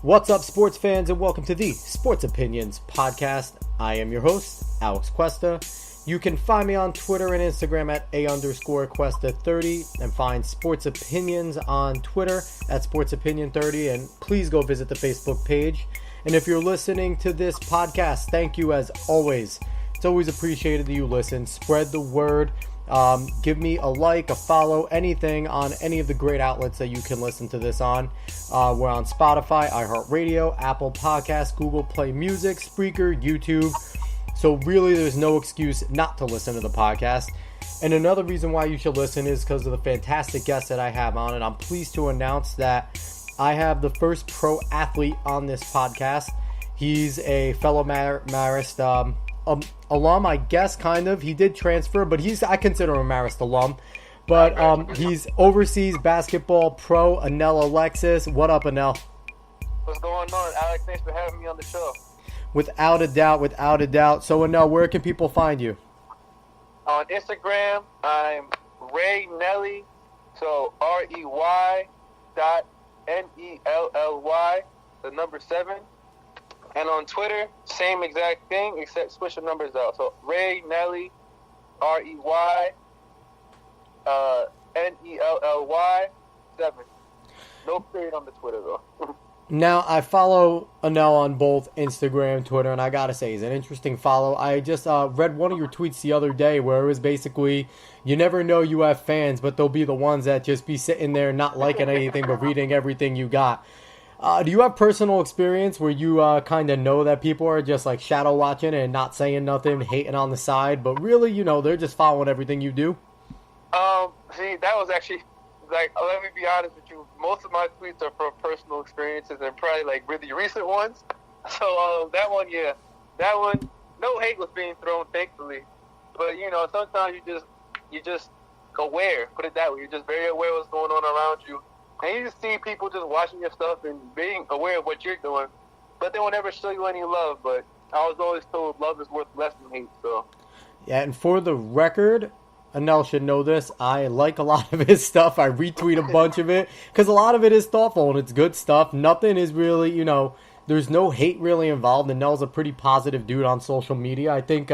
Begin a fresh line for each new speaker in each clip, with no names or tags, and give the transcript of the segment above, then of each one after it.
What's up, sports fans, and welcome to the Sports Opinions Podcast. I am your host, Alex Cuesta. You can find me on Twitter and Instagram at @A_Cuesta30 and find Sports Opinions on Twitter at SportsOpinion30, and please go visit the Facebook page. And if you're listening to this podcast, thank you as always. It's always appreciated that you listen. Spread the word. Give me a like, a follow, anything on any of the great outlets that you can listen to this on. We're on Spotify, iHeartRadio, Apple Podcasts, Google Play Music, Spreaker, YouTube. So really there's no excuse not to listen to the podcast. And another reason why you should listen is because of the fantastic guests that I have on it. I'm pleased to announce that I have the first pro athlete on this podcast. He's a fellow Marist alum, I guess, kind of. He did transfer, but I consider him a Marist alum. But he's overseas basketball pro, Anell Alexis. What up, Anell?
What's going on, Alex? Thanks for having me on the show.
Without a doubt. So, Anell, where can people find you?
On Instagram, I'm Ray Nelly, so REY.NELLY, the number 7. And on Twitter, same exact thing, except switch the numbers out. So Ray Nelly, REY, NELLY 7. No period on the Twitter though.
Now, I follow Anell on both Instagram, Twitter, and I gotta say, he's an interesting follow. I just read one of your tweets the other day where it was basically, you never know you have fans, but they'll be the ones that just be sitting there not liking anything but reading everything you got. Do you have personal experience where you kind of know that people are just like shadow watching and not saying nothing, hating on the side, but really, they're just following everything you do?
See, that was actually, let me be honest with you, most of my tweets are from personal experiences and probably really recent ones. So that one, no hate was being thrown, thankfully. But sometimes you just aware, put it that way. You're just very aware of what's going on around you. And you just see people just watching your stuff and being aware of what you're doing, but they will never show you any love. But I was always told love is worth less than hate. So
yeah, and for the record, Anell should know this, I like a lot of his stuff. I retweet a bunch of it because a lot of it is thoughtful and it's good stuff. Nothing is really, there's no hate really involved. Anell's a pretty positive dude on social media. I think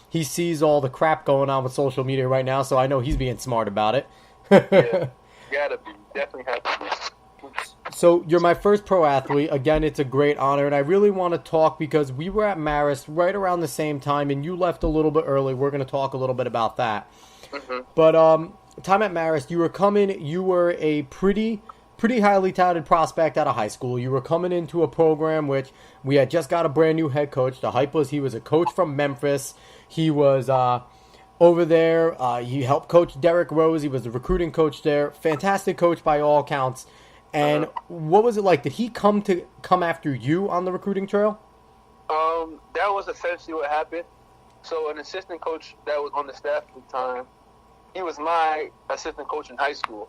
he sees all the crap going on with social media right now, so I know he's being smart about it.
Yeah, gotta be. Definitely have to be.
So you're my first pro athlete. Again, it's a great honor, and I really want to talk because we were at Marist right around the same time, and you left a little bit early. We're going to talk a little bit about that. Mm-hmm. But time at Marist, you were a pretty highly touted prospect out of high school. You were coming into a program which we had just got a brand new head coach. The hype was he was a coach from Memphis. He was over there, he helped coach Derrick Rose. He was the recruiting coach there. Fantastic coach by all accounts. And what was it like? Did he come after you on the recruiting trail?
That was essentially what happened. So an assistant coach that was on the staff at the time, he was my assistant coach in high school.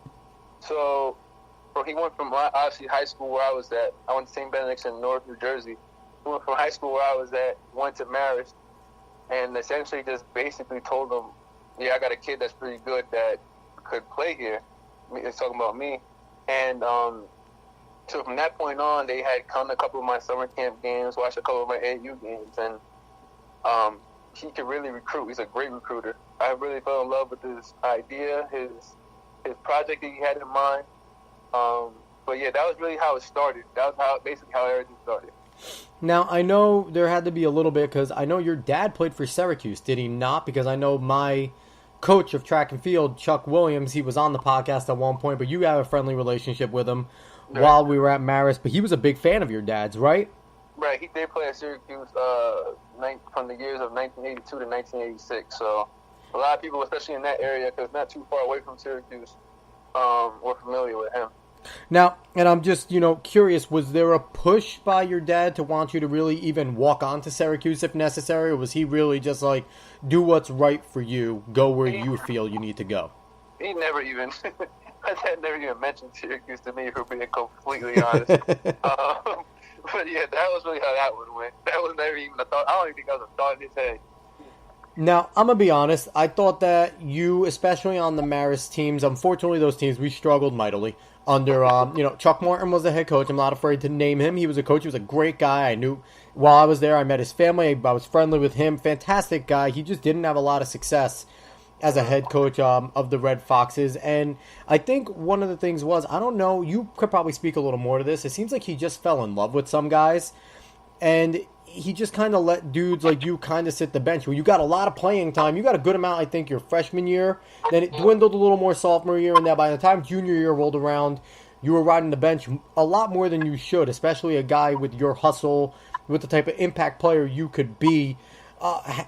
So he went from obviously high school where I was at. I went to St. Benedict's in North New Jersey. He went from high school where I was at, went to Marist. And essentially just basically told them, yeah, I got a kid that's pretty good that could play here. It's talking about me. And so from that point on, they had come to a couple of my summer camp games, watched a couple of my AU games. And he could really recruit. He's a great recruiter. I really fell in love with his idea, his project that he had in mind. But yeah, that was really how it started. That was basically how everything started.
Now, I know there had to be a little bit because I know your dad played for Syracuse, did he not? Because I know my coach of track and field, Chuck Williams, he was on the podcast at one point, but you have a friendly relationship with him while we were at Marist. But he was a big fan of your dad's, right?
Right, he did play at Syracuse from the years of 1982 to 1986. So a lot of people, especially in that area, because not too far away from Syracuse, were familiar with him.
Now, and I'm just, curious, was there a push by your dad to want you to really even walk on to Syracuse if necessary, or was he really just like, do what's right for you, go where you feel you need to go?
He never even, my dad never even mentioned Syracuse to me, for being completely honest. But yeah, that was really how that one went. That was never even a thought. I don't even think that was a thought in his head.
Now, I'm going to be honest. I thought that you, especially on the Marist teams, unfortunately those teams, we struggled mightily. under, Chuck Martin was the head coach. I'm not afraid to name him. He was a coach. He was a great guy. I knew while I was there, I met his family. I was friendly with him. Fantastic guy. He just didn't have a lot of success as a head coach of the Red Foxes. And I think one of the things was, I don't know, you could probably speak a little more to this. It seems like he just fell in love with some guys. And he just kind of let dudes like you kind of sit the bench where you got a lot of playing time. You got a good amount, I think, your freshman year. Then it dwindled a little more sophomore year. And then by the time junior year rolled around, you were riding the bench a lot more than you should, especially a guy with your hustle, with the type of impact player you could be.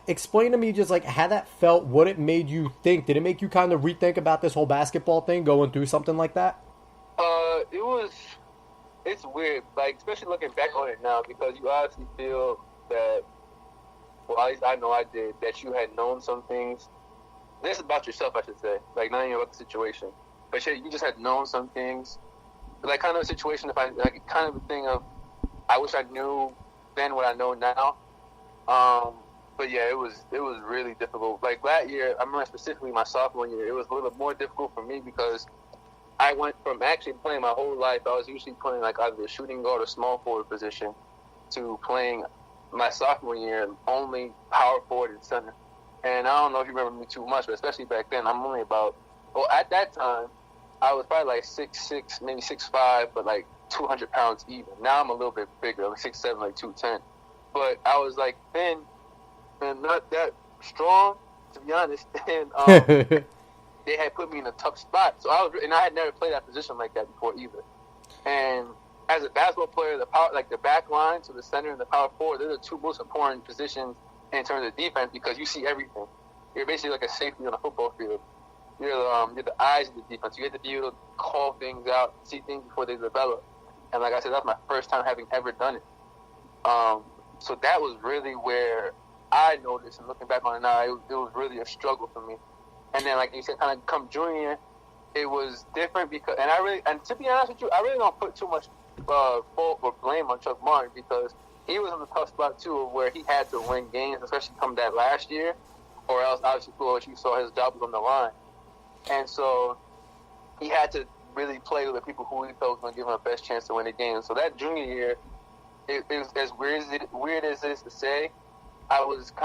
Explain to me just like how that felt, what it made you think. Did it make you kind of rethink about this whole basketball thing, going through something like that?
It's weird, like, especially looking back on it now, because you obviously feel that, well, at least I know I did, that you had known some things. This is about yourself, I should say, like, not even about the situation. But you just had known some things. Like, kind of a situation, kind of a thing of, I wish I knew then what I know now. But yeah, it was really difficult. Like, that year, I remember specifically my sophomore year, it was a little more difficult for me because I went from actually playing my whole life. I was usually playing like either a shooting guard or small forward position to playing my sophomore year only power forward and center. And I don't know if you remember me too much, but especially back then, I'm only at that time, I was probably like 6'6", maybe 6'5", but like 200 pounds even. Now I'm a little bit bigger, like 6'7", like 210. But I was like thin and not that strong, to be honest. And they had put me in a tough spot. So I had never played that position like that before either. And as a basketball player, the back line to the center and the power forward, they're the two most important positions in terms of defense because you see everything. You're basically like a safety on a football field. You're the eyes of the defense. You have to be able to call things out, see things before they develop. And like I said, that's my first time having ever done it. So that was really where I noticed, and looking back on it now, it was really a struggle for me. And then, like you said, kind of come junior, it was different because, and to be honest with you, I really don't put too much fault or blame on Chuck Martin because he was in a tough spot too, where he had to win games, especially come that last year, or else obviously, what you saw, his job was on the line, and so he had to really play with the people who he felt was going to give him the best chance to win the game. So that junior year, it was as weird as it is to say, I wasn't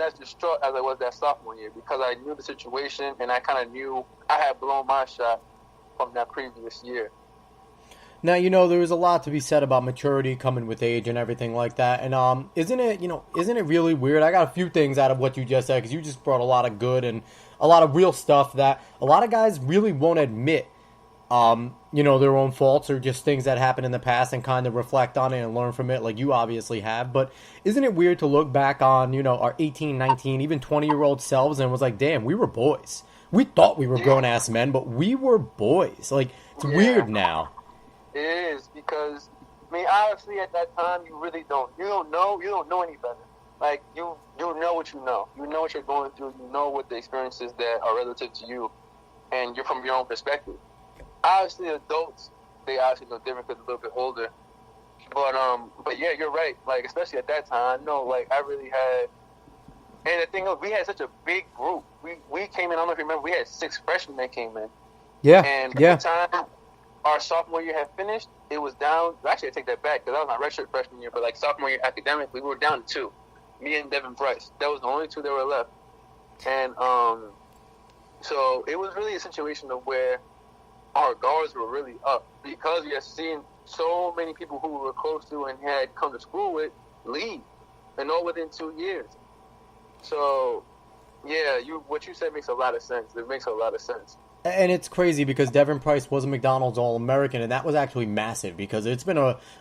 as distraught as I was that sophomore year because I knew the situation and I kind of knew I had blown my shot from that previous year.
Now, there was a lot to be said about maturity coming with age and everything like that. And isn't it really weird? I got a few things out of what you just said because you just brought a lot of good and a lot of real stuff that a lot of guys really won't admit. Their own faults or just things that happened in the past and kind of reflect on it and learn from it like you obviously have. But isn't it weird to look back on, our 18, 19, even 20-year-old selves and was like, damn, we were boys. We thought we were grown-ass men, but we were boys. Like, it's weird now.
It is because, obviously at that time you really don't. You don't know any better. Like, you know what you know. You know what you're going through. You know what the experiences that are relative to you, and you're from your own perspective. Obviously, adults, they obviously know different because they're a little bit older. But yeah, you're right. Like, especially at that time, I know, like, I really had, and the thing is, we had such a big group. We came in, I don't know if you remember, we had 6 freshmen that came in.
Yeah,
and by the time our sophomore year had finished, it was down, actually, I take that back, because that was my redshirt freshman year, but, like, sophomore year academically, we were down to 2. Me and Devin Price. That was the only 2 that were left. And so it was really a situation of where our guards were really up because we had seen so many people who we were close to and had come to school with leave, and all within 2 years. So, yeah, what you said makes a lot of sense. It makes a lot of sense.
And it's crazy because Devin Price was a McDonald's All-American, and that was actually massive because it's been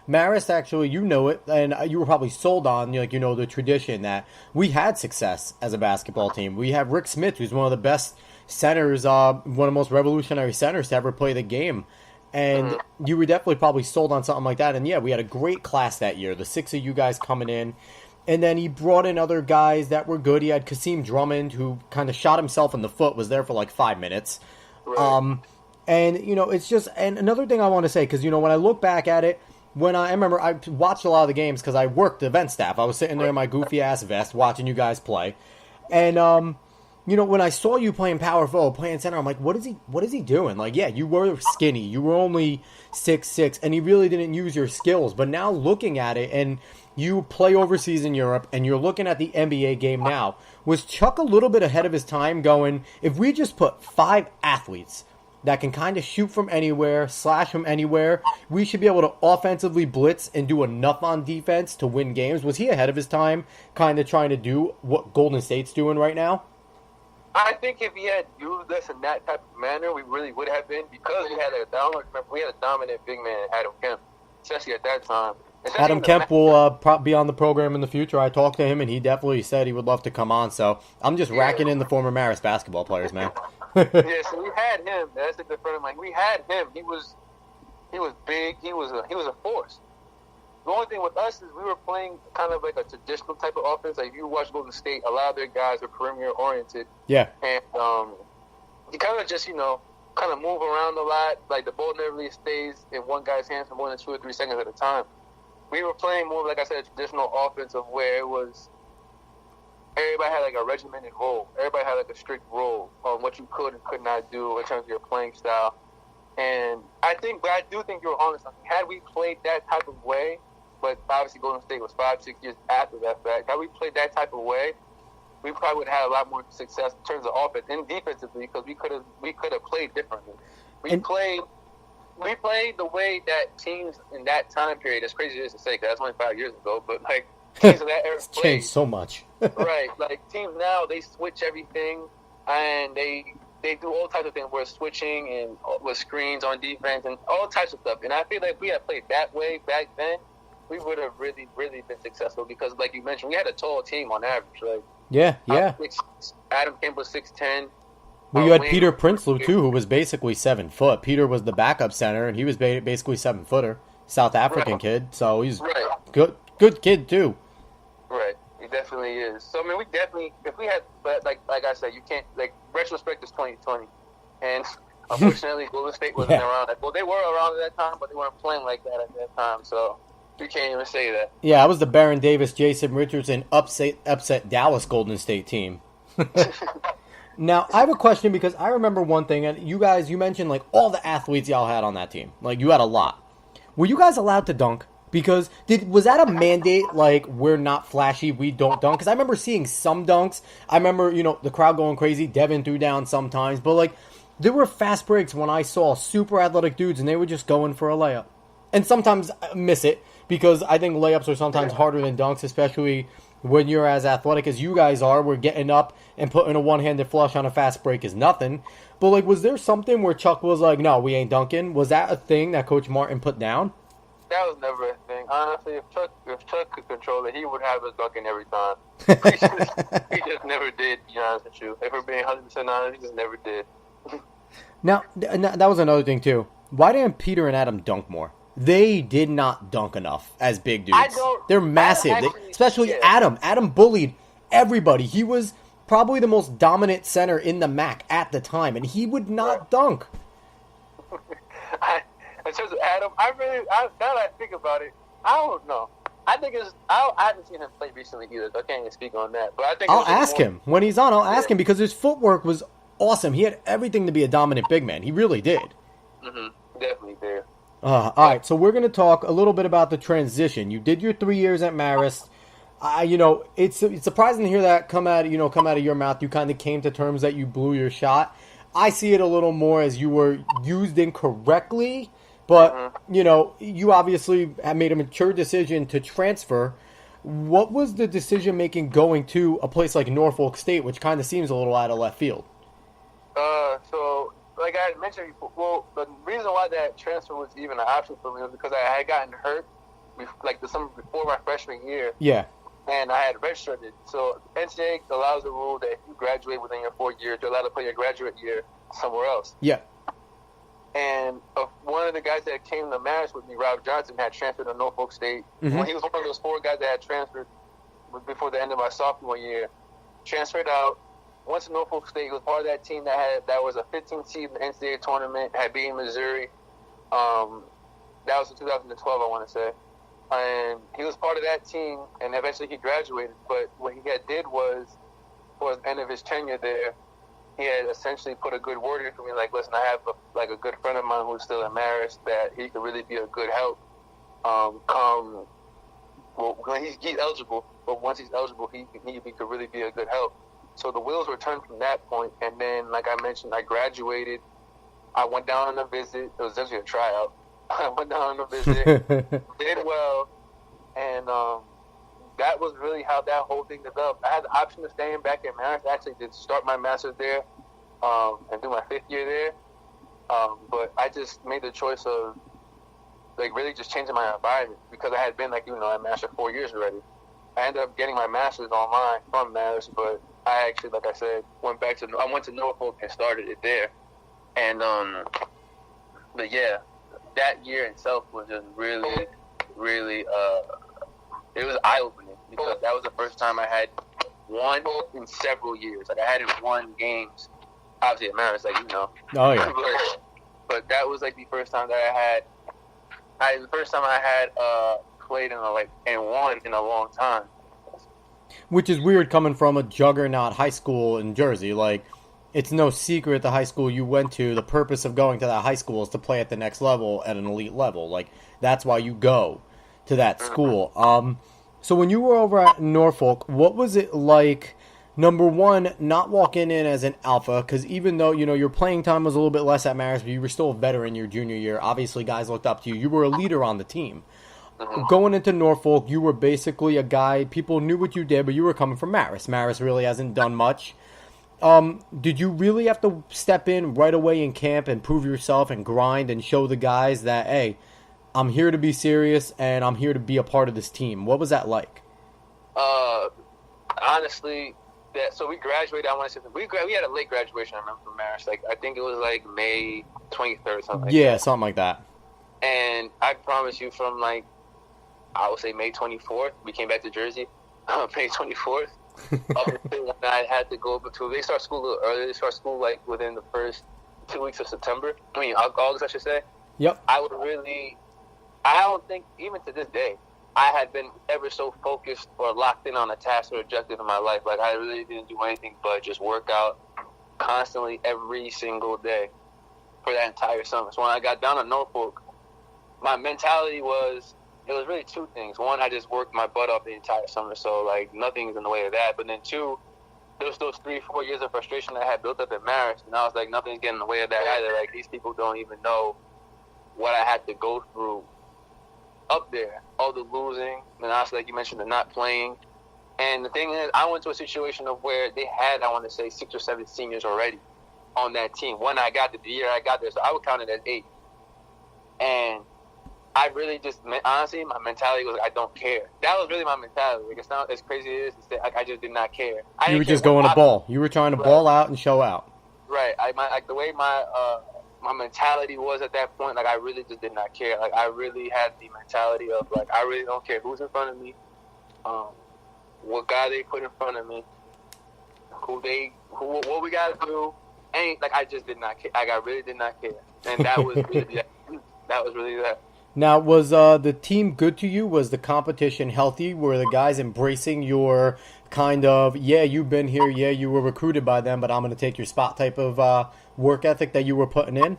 Marist, actually, you know it, and you were probably sold on, the tradition that we had success as a basketball team. We have Rick Smith, who's one of the best centers, one of the most revolutionary centers to ever play the game. And you were definitely probably sold on something like that. And yeah, we had a great class that year, the 6 of you guys coming in. And then he brought in other guys that were good. He had Kasim Drummond, who kind of shot himself in the foot, was there for like 5 minutes. Right. And, it's just, and another thing I want to say, because, when I look back at it, when I remember I watched a lot of the games because I worked the event staff. I was sitting there in my goofy ass vest watching you guys play. And, when I saw you playing power forward, playing center, I'm like, what is he doing? Like, yeah, you were skinny. You were only 6'6", and he really didn't use your skills. But now looking at it, and you play overseas in Europe, and you're looking at the NBA game now, was Chuck a little bit ahead of his time going, if we just put 5 athletes that can kind of shoot from anywhere, slash from anywhere, we should be able to offensively blitz and do enough on defense to win games? Was he ahead of his time, kind of trying to do what Golden State's doing right now?
I think if he had used us in that type of manner, we really would have been, because we had a dominant big man, Adam Kemp, especially at that time.
Adam Kemp will be on the program in the future. I talked to him, and he definitely said he would love to come on. So I'm just racking in the former Marist basketball players, man.
Yeah, so we had him. That's a good friend of mine. We had him. He was big. He was a force. The only thing with us is we were playing kind of like a traditional type of offense. Like, if you watch Golden State, a lot of their guys are perimeter-oriented.
Yeah.
And you kind of just, kind of move around a lot. Like, the ball never really stays in one guy's hands for more than 2 or 3 seconds at a time. We were playing more, like I said, a traditional offense of where it was everybody had like a regimented role. Everybody had like a strict role on what you could and could not do in terms of your playing style. And I do think you're on to something. Had we played that type of way, but obviously Golden State was 5-6 years after that fact, had we played that type of way, we probably would have had a lot more success in terms of offense and defensively, because we could have played differently. We played the way that teams in that time period, as crazy as it is to say, because that's only 5 years ago, but like teams in that era
it's changed so much.
Right, like teams now, they switch everything, and they do all types of things. We're switching and with screens on defense and all types of stuff. And I feel like if we had played that way back then, we would have really, really been successful, because, like you mentioned, we had a tall team on average. Like,
yeah.
Adam Kemp was 6'10".
Well, you had Peter Prinsloo, too, who was basically 7 foot. Peter was the backup center, and he was basically 7-footer. South African kid, so he's good kid, too.
Right, he definitely is. So, I mean, if we had, but like I said, you can't, like, retrospect is 2020. And unfortunately, Golden State wasn't around that. Well, they were around at that time, but they weren't playing like that at that time, so you can't even say that. Yeah,
I was the Baron Davis, Jason Richardson upset Dallas Golden State team. Now, I have a question, because I remember one thing, and you mentioned, like, all the athletes y'all had on that team. Like, you had a lot. Were you guys allowed to dunk? Because was that a mandate, like, we're not flashy, we don't dunk? Because I remember seeing some dunks. I remember, the crowd going crazy. Devin threw down sometimes. But, like, there were fast breaks when I saw super athletic dudes, and they were just going for a layup. And sometimes I miss it, because I think layups are sometimes harder than dunks, especially when you're as athletic as you guys are. We're getting up and putting a one-handed flush on a fast break is nothing. But, like, was there something where Chuck was like, no, we ain't dunking? Was that a thing that Coach Martin put down?
That was never a thing. Honestly, if Chuck could control it, he would have us dunking every time. He just never did, to be honest with you. If we're being 100% honest, he just never did.
Now, that was another thing, too. Why didn't Peter and Adam dunk more? They did not dunk enough as big dudes. They're massive. Especially Adam. Adam bullied everybody. He was probably the most dominant center in the MAC at the time, and he would not dunk.
In terms of Adam, now that I think about it, I don't know. I think I haven't seen him play recently either, so I can't even speak on that. But I think
I'll ask him when he's on. I'll ask him, because his footwork was awesome. He had everything to be a dominant big man. He really did.
Mm-hmm. Definitely did.
All right, so we're going to talk a little bit about the transition. You did your 3 years at Marist. It's surprising to hear that come out of your mouth. You kind of came to terms that you blew your shot. I see it a little more as you were used incorrectly, but you obviously have made a mature decision to transfer. What was the decision making going to a place like Norfolk State, which kind of seems a little out of left field?
So, like I had mentioned before, the reason why that transfer was even an option for me was because I had gotten hurt, like the summer before my freshman year.
Yeah.
And I had redshirted. So NCAA allows the rule that if you graduate within your 4 years, you're allowed to play your graduate year somewhere else.
Yeah.
And one of the guys that came to Marist with me, Rob Johnson, had transferred to Norfolk State.
Mm-hmm.
He was one of those 4 guys that had transferred before the end of my sophomore year. Transferred out. Went to Norfolk State. He was part of that team that was a 15 seed in the NCAA tournament, had beaten Missouri. That was in 2012, I want to say. And he was part of that team, and eventually he graduated. But what he did was towards the end of his tenure there, he had essentially put a good word in for me. Like, listen, I have a good friend of mine who's still in Marist that he could really be a good help. When he's eligible, but once he's eligible, he could really be a good help. So the wheels were turned from that point, and then, like I mentioned, I graduated. I went down on a visit. It was actually a tryout. I went down on a visit, did well, and that was really how that whole thing developed. I had the option of staying back at Marist. I actually did start my master's there and do my 5th year there, but I just made the choice of really just changing my environment because I had been at Marist 4 years already. I ended up getting my master's online from Marist, but I actually, like I said, I went to Norfolk and started it there. And, but yeah, that year itself was just really, really, it was eye-opening because that was the first time I had won in several years. Like, I hadn't won games, obviously at Marist,
Oh, yeah.
but that was, the first time that I had played and won in a long time.
Which is weird coming from a juggernaut high school in Jersey. It's no secret the high school you went to, the purpose of going to that high school is to play at the next level, at an elite level. That's why you go to that school. So when you were over at Norfolk, what was it like, number one, not walking in as an alpha? Because even though, your playing time was a little bit less at Marist, but you were still a veteran your junior year. Obviously, guys looked up to you. You were a leader on the team. Going into Norfolk, you were basically a guy, people knew what you did, but you were coming from Marist. Marist really hasn't done much. Did you really have to step in right away in camp and prove yourself and grind and show the guys that, hey, I'm here to be serious and I'm here to be a part of this team? What was that like?
Honestly, so we graduated, we had a late graduation, I remember, from Marist. I think it was May 23rd, something like that.
Yeah, something like that. And
I promise you from I would say May 24th, we came back to Jersey, May 24th. Up until when I had to go to, they start school a little earlier. They start school within the first 2 weeks of September. August, I should say.
Yep.
I don't think, even to this day, I had been ever so focused or locked in on a task or objective in my life. I really didn't do anything but just work out constantly every single day for that entire summer. So when I got down to Norfolk, my mentality was, it was really two things. One, I just worked my butt off the entire summer, so nothing's in the way of that. But then two, there was those 3-4 years of frustration that I had built up at Marist, and I was nothing's getting in the way of that either. These people don't even know what I had to go through up there. All the losing, and also, like you mentioned, the not playing. And the thing is, I went to a situation of where they had, I want to say, 6 or 7 seniors already on that team. When I got there, the year I got there, so I would count it as 8. And I really just, honestly, my mentality was I don't care. That was really my mentality. It's not as crazy as it is. I just did not care.
You were just going to ball. You were trying to ball out and show out.
Right. The way my mentality was at that point, I really just did not care. I really had the mentality of I really don't care who's in front of me, what guy they put in front of me, what we got to do. I just did not care. I really did not care, and that was really that was really that.
Now, was the team good to you? Was the competition healthy? Were the guys embracing your kind of, yeah, you've been here, yeah, you were recruited by them, but I'm going to take your spot type of work ethic that you were putting in?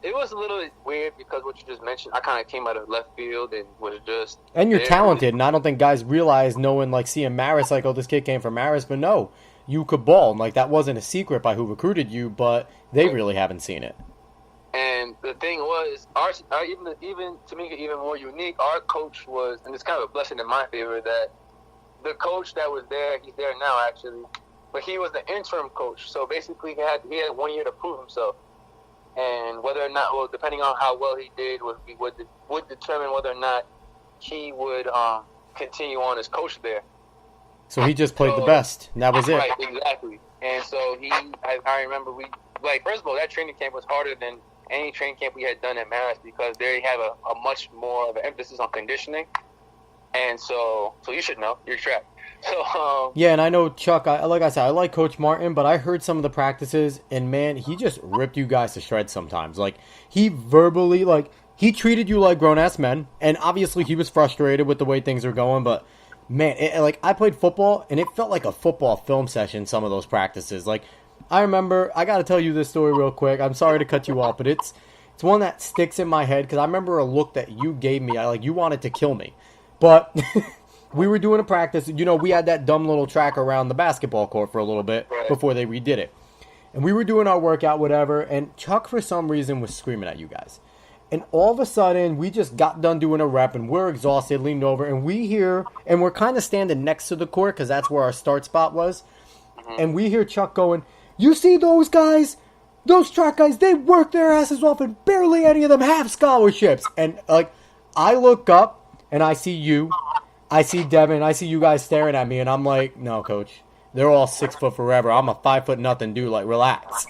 It was a little bit weird because what you just mentioned, I kind of came out of left field and was just...
And you're talented, and I don't think guys realize, seeing Marist, oh, this kid came from Marist, but no, you could ball. That wasn't a secret by who recruited you, but they really haven't seen it.
And the thing was, even to make it even more unique, our coach was, and it's kind of a blessing in my favor that the coach that was there, he's there now actually, but he was the interim coach. So basically, he had 1 year to prove himself, and whether or not, well, depending on how well he did, would determine whether or not he would continue on as coach there.
So he just played the best, and that was it.
Right, exactly. And so I remember first of all, that training camp was harder than any training camp we had done at Marist because they have a much more of an emphasis on conditioning. And so you should know, you're track. So
yeah, and I know Chuck, like I said, I like Coach Martin, but I heard some of the practices, and man, he just ripped you guys to shreds sometimes. He verbally, he treated you like grown-ass men, and obviously he was frustrated with the way things are going, but man, like I played football, and it felt like a football film session. Some of those practices, like I remember, I got to tell you this story real quick. I'm sorry to cut you off, but it's one that sticks in my head because I remember a look that you gave me. You wanted to kill me, but we were doing a practice. You know, we had that dumb little track around the basketball court for a little bit before they redid it, and we were doing our workout, whatever. And Chuck, for some reason, was screaming at you guys. And all of a sudden, we just got done doing a rep, and we're exhausted, leaned over, and we hear, and we're kind of standing next to the court because that's where our start spot was. And we hear Chuck going, "You see those guys? Those track guys, they work their asses off, and barely any of them have scholarships." And, like, I look up, and I see you, I see Devin, I see you guys staring at me, and I'm like, "No, coach, they're all 6 foot forever. I'm a 5 foot nothing dude. Like, relax."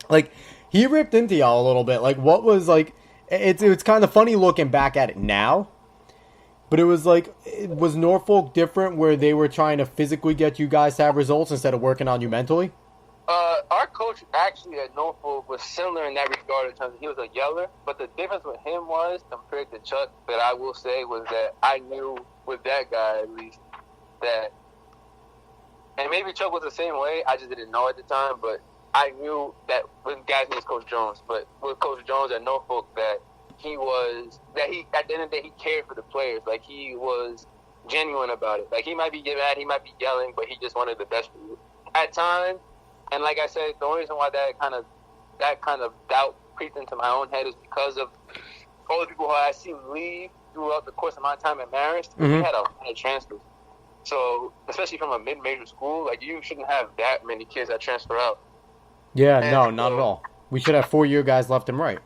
like. He ripped into y'all a little bit. Like, what was, like, it's kind of funny looking back at it now. But it was, like, was Norfolk different where they were trying to physically get you guys to have results instead of working on you mentally?
Our coach actually at Norfolk was similar in that regard in terms of he was a yeller. But the difference with him was, compared to Chuck, that I will say was that I knew with that guy at least that, and maybe Chuck was the same way, I just didn't know at the time, but I knew that when guy's name is Coach Jones, but with Coach Jones at Norfolk, that he at the end of the day, he cared for the players. Like, he was genuine about it. Like, he might be mad, he might be yelling, but he just wanted the best for you. At times, and like I said, the only reason why that kind of doubt creeped into my own head is because of all the people who I seen leave throughout the course of my time at Marist. We had a lot of transfers. So, especially from a mid-major school, like, you shouldn't have that many kids that transfer out.
Yeah, no, not at all. We should have 4-year guys left and right.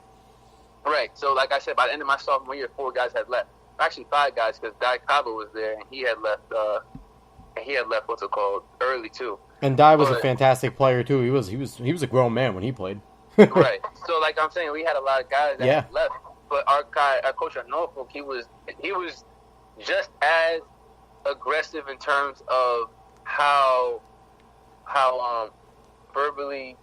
Right. So, like I said, by the end of my sophomore year, 4 guys had left. Actually, 5 guys, because Di Cabo was there, and he had left. What's it called? Early too. And
Di was a fantastic player too. He was a grown man when he played.
Right. So, like I'm saying, we had a lot of guys that had left. But our coach at Norfolk, he was just as aggressive in terms of how verbally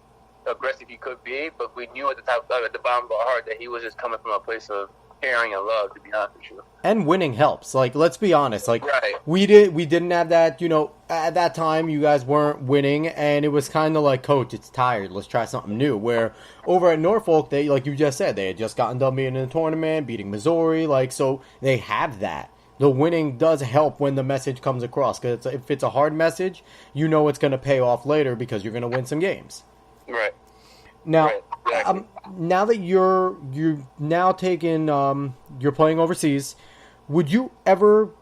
aggressive he could be, but we knew at the bottom of our heart that he was just coming from a place of caring and love, to be honest with you. And
winning helps. Like, let's be honest. Like, we didn't have that, you know, at that time you guys weren't winning, and it was kind of like, "Coach, it's tired. Let's try something new." Where over at Norfolk, they, like you just said, they had just gotten done being in the tournament, beating Missouri, like, so they have that. The winning does help when the message comes across, because if it's a hard message, you know it's going to pay off later because you're going to win some games.
Right.
Now,
exactly.
Now that you're now taking you're playing overseas, would you ever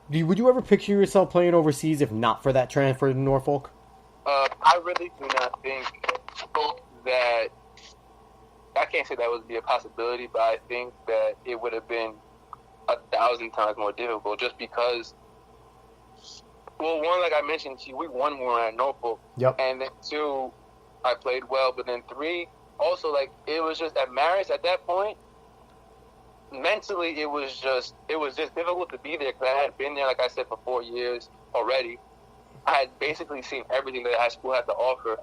picture yourself playing overseas if not for that transfer to Norfolk?
I really do not think that. I can't say that would be a possibility, but I think that it would have been 1,000 times more difficult, just because. Well, one, like I mentioned to you, we won more at Norfolk.
Yep.
And then 2, I played well, but then 3, also, like, it was just at Marist at that point, mentally it was just difficult to be there because I had been there, like I said, for 4 years already. I had basically seen everything that high school had to offer.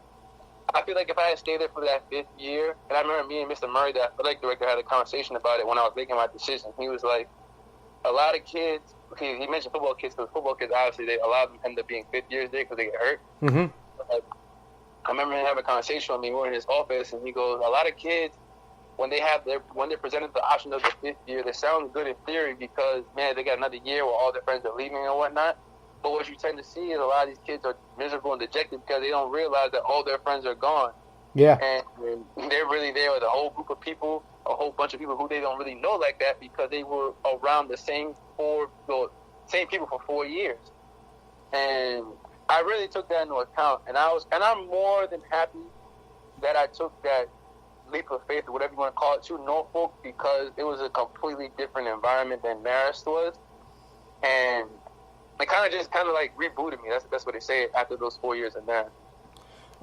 I feel like if I had stayed there for that 5th year, and I remember me and Mr. Murray, the athletic director, had a conversation about it when I was making my decision. He was like, a lot of kids, he mentioned football kids, because football kids, obviously, a lot of them end up being 5th years there because they get hurt. But I remember him having a conversation with me. We were in his office, and he goes, a lot of kids, when they're presented the option of the 5th year, they sound good in theory because, man, they got another year where all their friends are leaving and whatnot. But what you tend to see is a lot of these kids are miserable and dejected because they don't realize that all their friends are gone.
Yeah.
And they're really there with a whole group of people, a whole bunch of people who they don't really know like that because they were around the same people for 4 years. And I really took that into account. And I'm more than happy that I took that leap of faith, or whatever you want to call it, to Norfolk, because it was a completely different environment than Marist was. And it kind of like rebooted me. That's what they say after those 4 years in Marist.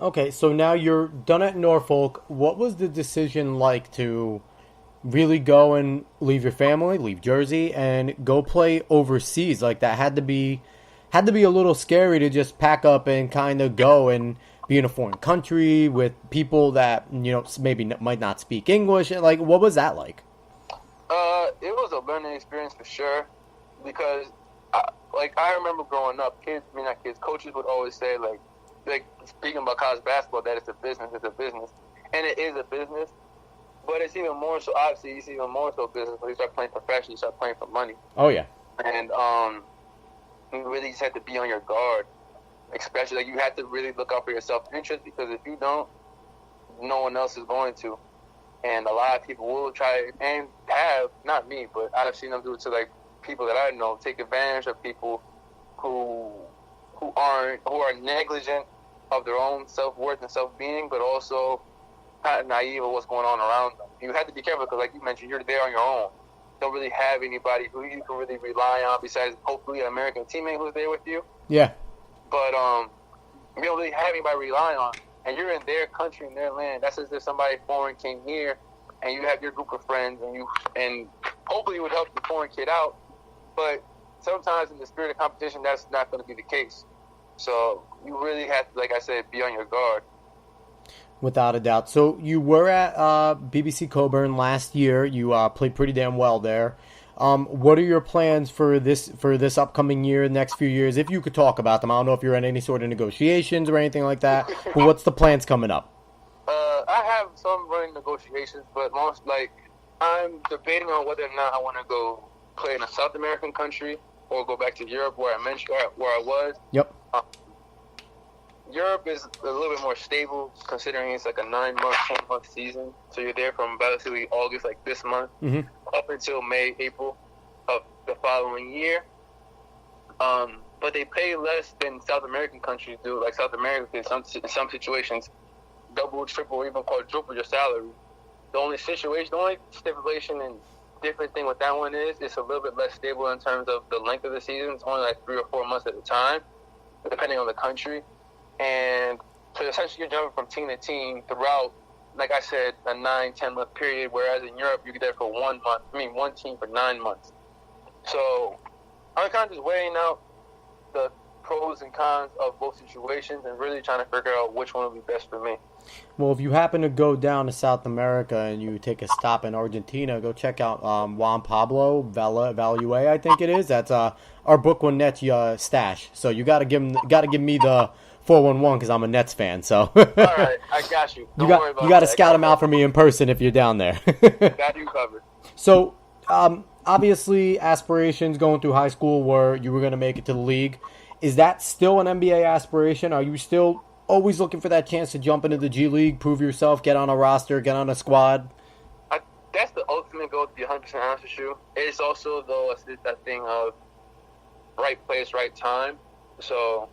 Okay, so now you're done at Norfolk. What was the decision like to really go and leave your family, leave Jersey, and go play overseas? Like, that had to be a little scary to just pack up and kind of go and be in a foreign country with people that, you know, maybe might not speak English. Like, what was that like?
It was a learning experience for sure, because like I remember growing up, coaches would always say like speaking about college basketball, that it's a business, and it is a business. But it's even more so. Obviously, it's even more so business when you start playing professionally, you start playing for money.
Oh yeah.
And you really just have to be on your guard, especially like you have to really look out for your self-interest, because if you don't, no one else is going to. And a lot of people will try and have, not me, but I've seen them do it to like people that I know, take advantage of people who are negligent of their own self-worth and self-being, but also kind of naive of what's going on around them. You have to be careful because, like you mentioned, you're there on your own. You don't really have anybody who you can really rely on besides hopefully an American teammate who's there with you.
Yeah.
But you don't really have anybody to rely on. And you're in their country, in their land. That's as if somebody foreign came here, and you have your group of friends, and hopefully it would help the foreign kid out. But sometimes in the spirit of competition, that's not going to be the case. So you really have to, like I said, be on your guard.
Without a doubt. So you were at BBC Coburn last year. You played pretty damn well there. What are your plans for this upcoming year, next few years? If you could talk about them. I don't know if you're in any sort of negotiations or anything like that. But what's the plans coming up?
I have some running negotiations, but most I'm debating on whether or not I want to go play in a South American country or go back to Europe where I was.
Yep.
Europe is a little bit more stable, considering it's like a 9-month, 10-month season. So you're there from basically August, like this month, up until May, April of the following year. But they pay less than South American countries do. Like South America, in some situations, double, triple, or even quadruple your salary. The only stipulation and different thing with that one is it's a little bit less stable in terms of the length of the season. It's only like 3 or 4 months at a time, depending on the country. And so essentially you're jumping from team to team throughout, like I said, a 9-10 month period, whereas in Europe you're there for one team for 9 months. So I'm kind of just weighing out the pros and cons of both situations and really trying to figure out which one would be best for me.
Well, if you happen to go down to South America and you take a stop in Argentina, go check out Juan Pablo Value, I think it is. That's our Brooklyn Nets stash. So you got to give me the 411 because I'm a Nets fan. So
all right, I got you. Don't worry about
you got to scout him out for me in person if you're down there.
Got you covered.
So obviously, aspirations going through high school were you were going to make it to the league. Is that still an NBA aspiration? Are you still always looking for that chance to jump into the G League, prove yourself, get on a roster, get on a squad?
That's the ultimate goal, to be 100% honest with you. It's also, though, that thing of right place, right time. So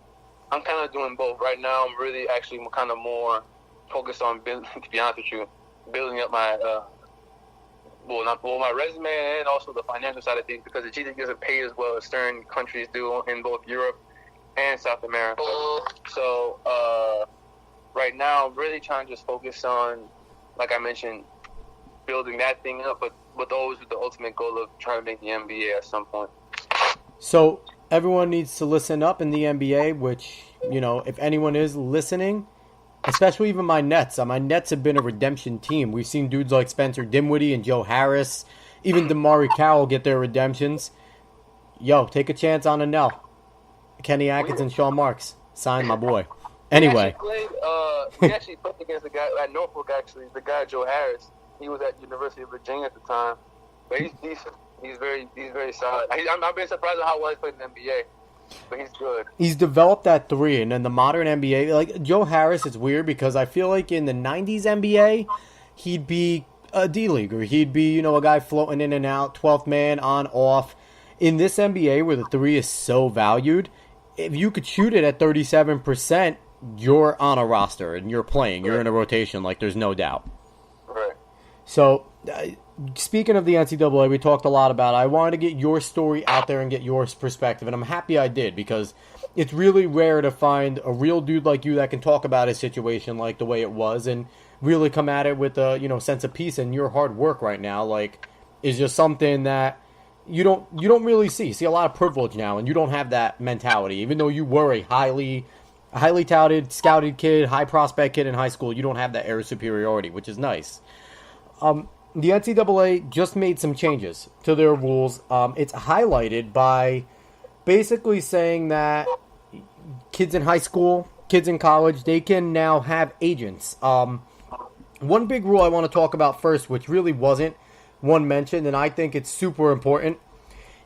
I'm kind of doing both. Right now, I'm really actually kind of more focused on, to be honest with you, building up my my resume and also the financial side of things, because the G League doesn't pay as well as certain countries do in both Europe and South America. So right now, I'm really trying to just focus on, like I mentioned, building that thing up, but always with the ultimate goal of trying to make the NBA at some point.
So everyone needs to listen up in the NBA, which, if anyone is listening, especially even my Nets. My Nets have been a redemption team. We've seen dudes like Spencer Dinwiddie and Joe Harris, even DeMarre Carroll get their redemptions. Yo, take a chance on Anell. Kenny Atkins and Sean Marks. Sign my boy. Anyway.
We actually played against the guy at Norfolk, actually. The guy, Joe Harris. He was at University of Virginia at the time. But he's decent. He's very solid. I've been surprised at how well he's played in the NBA. But he's good. He's
developed that three. And in the modern NBA, like Joe Harris, it's weird because I feel like in the 90s NBA, he'd be a D-leaguer. He'd be, a guy floating in and out, 12th man, on, off. In this NBA where the three is so valued, if you could shoot it at 37%, you're on a roster and you're playing. You're in a rotation, like there's no doubt.
Right.
So, speaking of the NCAA, we talked a lot about it. I wanted to get your story out there and get your perspective, and I'm happy I did because it's really rare to find a real dude like you that can talk about his situation like the way it was and really come at it with a sense of peace. And your hard work right now, like, is just something that you don't really see. You see a lot of privilege now, and you don't have that mentality. Even though you were a highly touted, scouted kid, high prospect kid in high school, you don't have that air of superiority, which is nice. The NCAA just made some changes to their rules. It's highlighted by basically saying that kids in high school, kids in college, they can now have agents. One big rule I want to talk about first, which really wasn't one mentioned, and I think it's super important,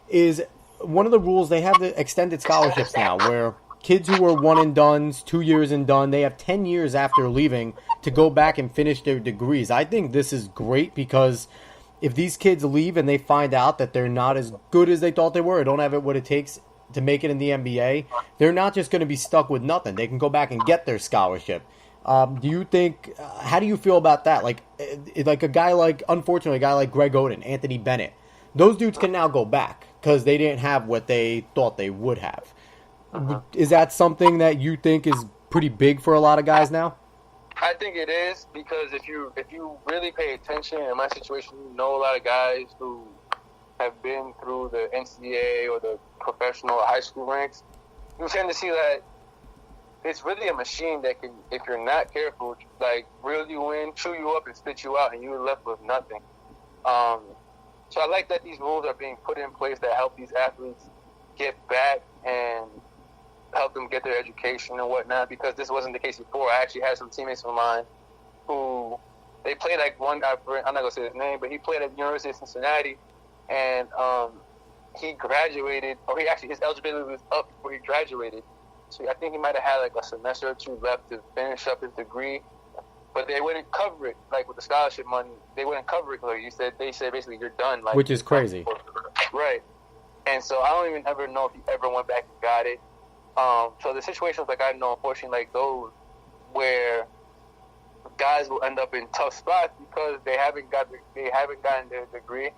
is one of the rules. They have the extended scholarships now, where kids who were one and dones, 2 years and done, they have 10 years after leaving to go back and finish their degrees. I think this is great because if these kids leave and they find out that they're not as good as they thought they were, or don't have it what it takes to make it in the NBA, they're not just going to be stuck with nothing. They can go back and get their scholarship. Do you think? How do you feel about that? Like a guy like, unfortunately, a guy like Greg Oden, Anthony Bennett, those dudes can now go back because they didn't have what they thought they would have. Is that something that you think is pretty big for a lot of guys now?
I think it is, because if you really pay attention, in my situation, you know a lot of guys who have been through the NCAA or the professional or high school ranks. You tend to see that it's really a machine that can, if you're not careful, like reel you in, chew you up, and spit you out, and you're left with nothing. So I like that these rules are being put in place that help these athletes get back and help them get their education and whatnot, because this wasn't the case before. I actually had some teammates of mine who, they played like one guy, I'm not going to say his name, but he played at the University of Cincinnati, and he graduated, or his eligibility was up before he graduated. So I think he might have had like a semester or two left to finish up his degree, but they wouldn't cover it, like with the scholarship money. They wouldn't cover it. Like they said basically you're done. Like,
which is crazy.
Right. And so I don't even ever know if he ever went back and got it. So the situations like I know, unfortunately, like those where guys will end up in tough spots because they haven't gotten their degree,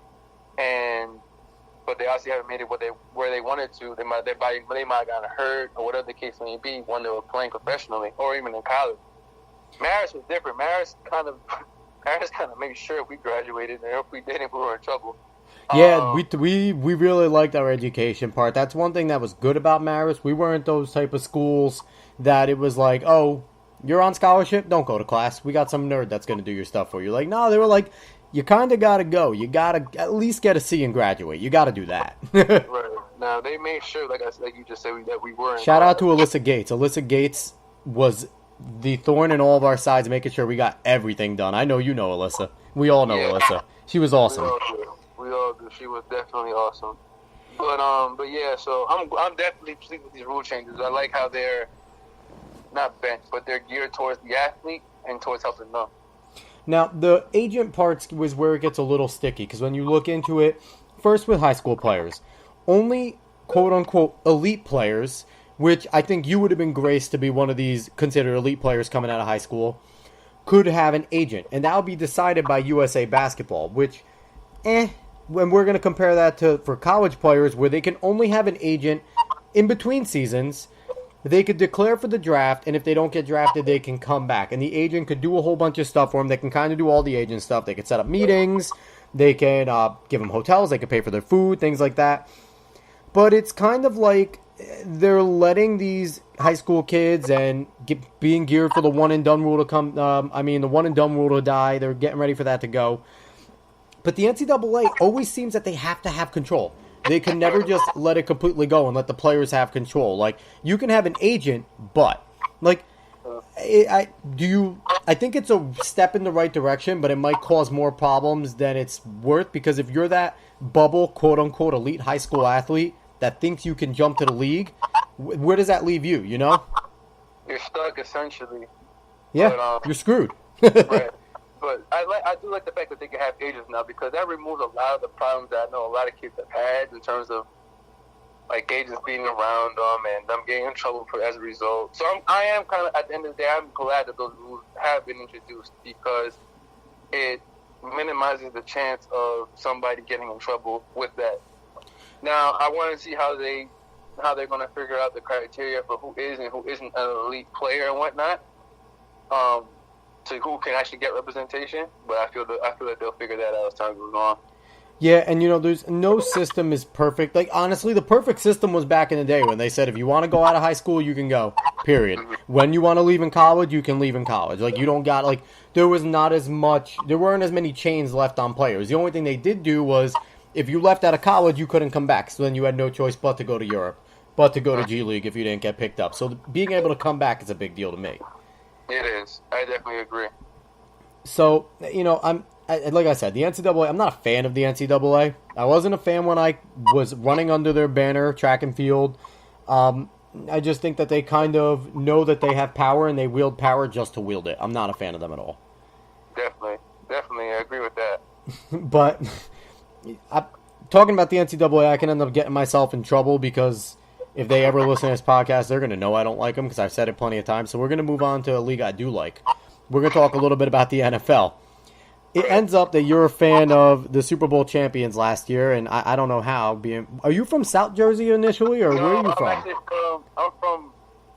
but they also haven't made it where they wanted to. They might have gotten hurt or whatever the case may be when they were playing professionally or even in college. Maris was different. Maris kind of made sure if we graduated, and if we didn't, we were in trouble.
Yeah, we really liked our education part. That's one thing that was good about Maris. We weren't those type of schools that it was like, oh, you're on scholarship, don't go to class. We got some nerd that's going to do your stuff for you. Like, no, they were like, you kind of got to go. You got to at least get a C and graduate. You got to do that.
Right. Now, they made sure, like you just said, that we were in
Shout out to Alyssa Gates. Alyssa Gates was the thorn in all of our sides, making sure we got everything done. I know you know Alyssa. We all know Alyssa. She was awesome.
We all do. She was definitely awesome. But yeah, so I'm definitely pleased with these rule changes. I like how they're not bent, but they're geared towards the athlete and towards helping them.
Now, the agent part was where it gets a little sticky, because when you look into it, first with high school players, only quote-unquote elite players, which I think you would have been graced to be one of these considered elite players coming out of high school, could have an agent. And that will be decided by USA Basketball, which, when we're going to compare that to for college players, where they can only have an agent in between seasons. They could declare for the draft, and if they don't get drafted, they can come back. And the agent could do a whole bunch of stuff for them. They can kind of do all the agent stuff. They could set up meetings. They can give them hotels. They could pay for their food, things like that. But it's kind of like they're letting these high school kids and being geared for the one-and-done rule to come. The one-and-done rule to die. They're getting ready for that to go. But the NCAA always seems that they have to have control. They can never just let it completely go and let the players have control. Like, you can have an agent, but, like, I think it's a step in the right direction, but it might cause more problems than it's worth, because if you're that bubble, quote-unquote, elite high school athlete that thinks you can jump to the league, where does that leave you, you know?
You're stuck, essentially.
Yeah, but, you're screwed.
Right. But I do like the fact that they can have agents now, because that removes a lot of the problems that I know a lot of kids have had in terms of, like, agents being around them and them getting in trouble as a result. So I am kind of, at the end of the day, I'm glad that those rules have been introduced, because it minimizes the chance of somebody getting in trouble with that. Now, I want to see how they're going to figure out the criteria for who is and who isn't an elite player and whatnot. To who can actually get representation, but I feel that they'll figure that out as time goes on.
Yeah, and there's no system is perfect. Like, honestly, the perfect system was back in the day when they said if you want to go out of high school, you can go. Period. When you want to leave in college, you can leave in college. Like, you don't got there weren't as many chains left on players. The only thing they did do was if you left out of college, you couldn't come back. So then you had no choice but to go to Europe. but to go to G League if you didn't get picked up. So being able to come back is a big deal to me.
It is. I definitely agree.
So, like I said, the NCAA, I'm not a fan of the NCAA. I wasn't a fan when I was running under their banner, track and field. I just think that they kind of know that they have power and they wield power just to wield it. I'm not a fan of them at all.
Definitely, I agree with that.
But talking about the NCAA, I can end up getting myself in trouble because if they ever listen to this podcast, they're going to know I don't like them because I've said it plenty of times. So we're going to move on to a league I do like. We're going to talk a little bit about the NFL. It ends up that you're a fan of the Super Bowl champions last year, and I don't know how. Are you from South Jersey initially, or where are you from?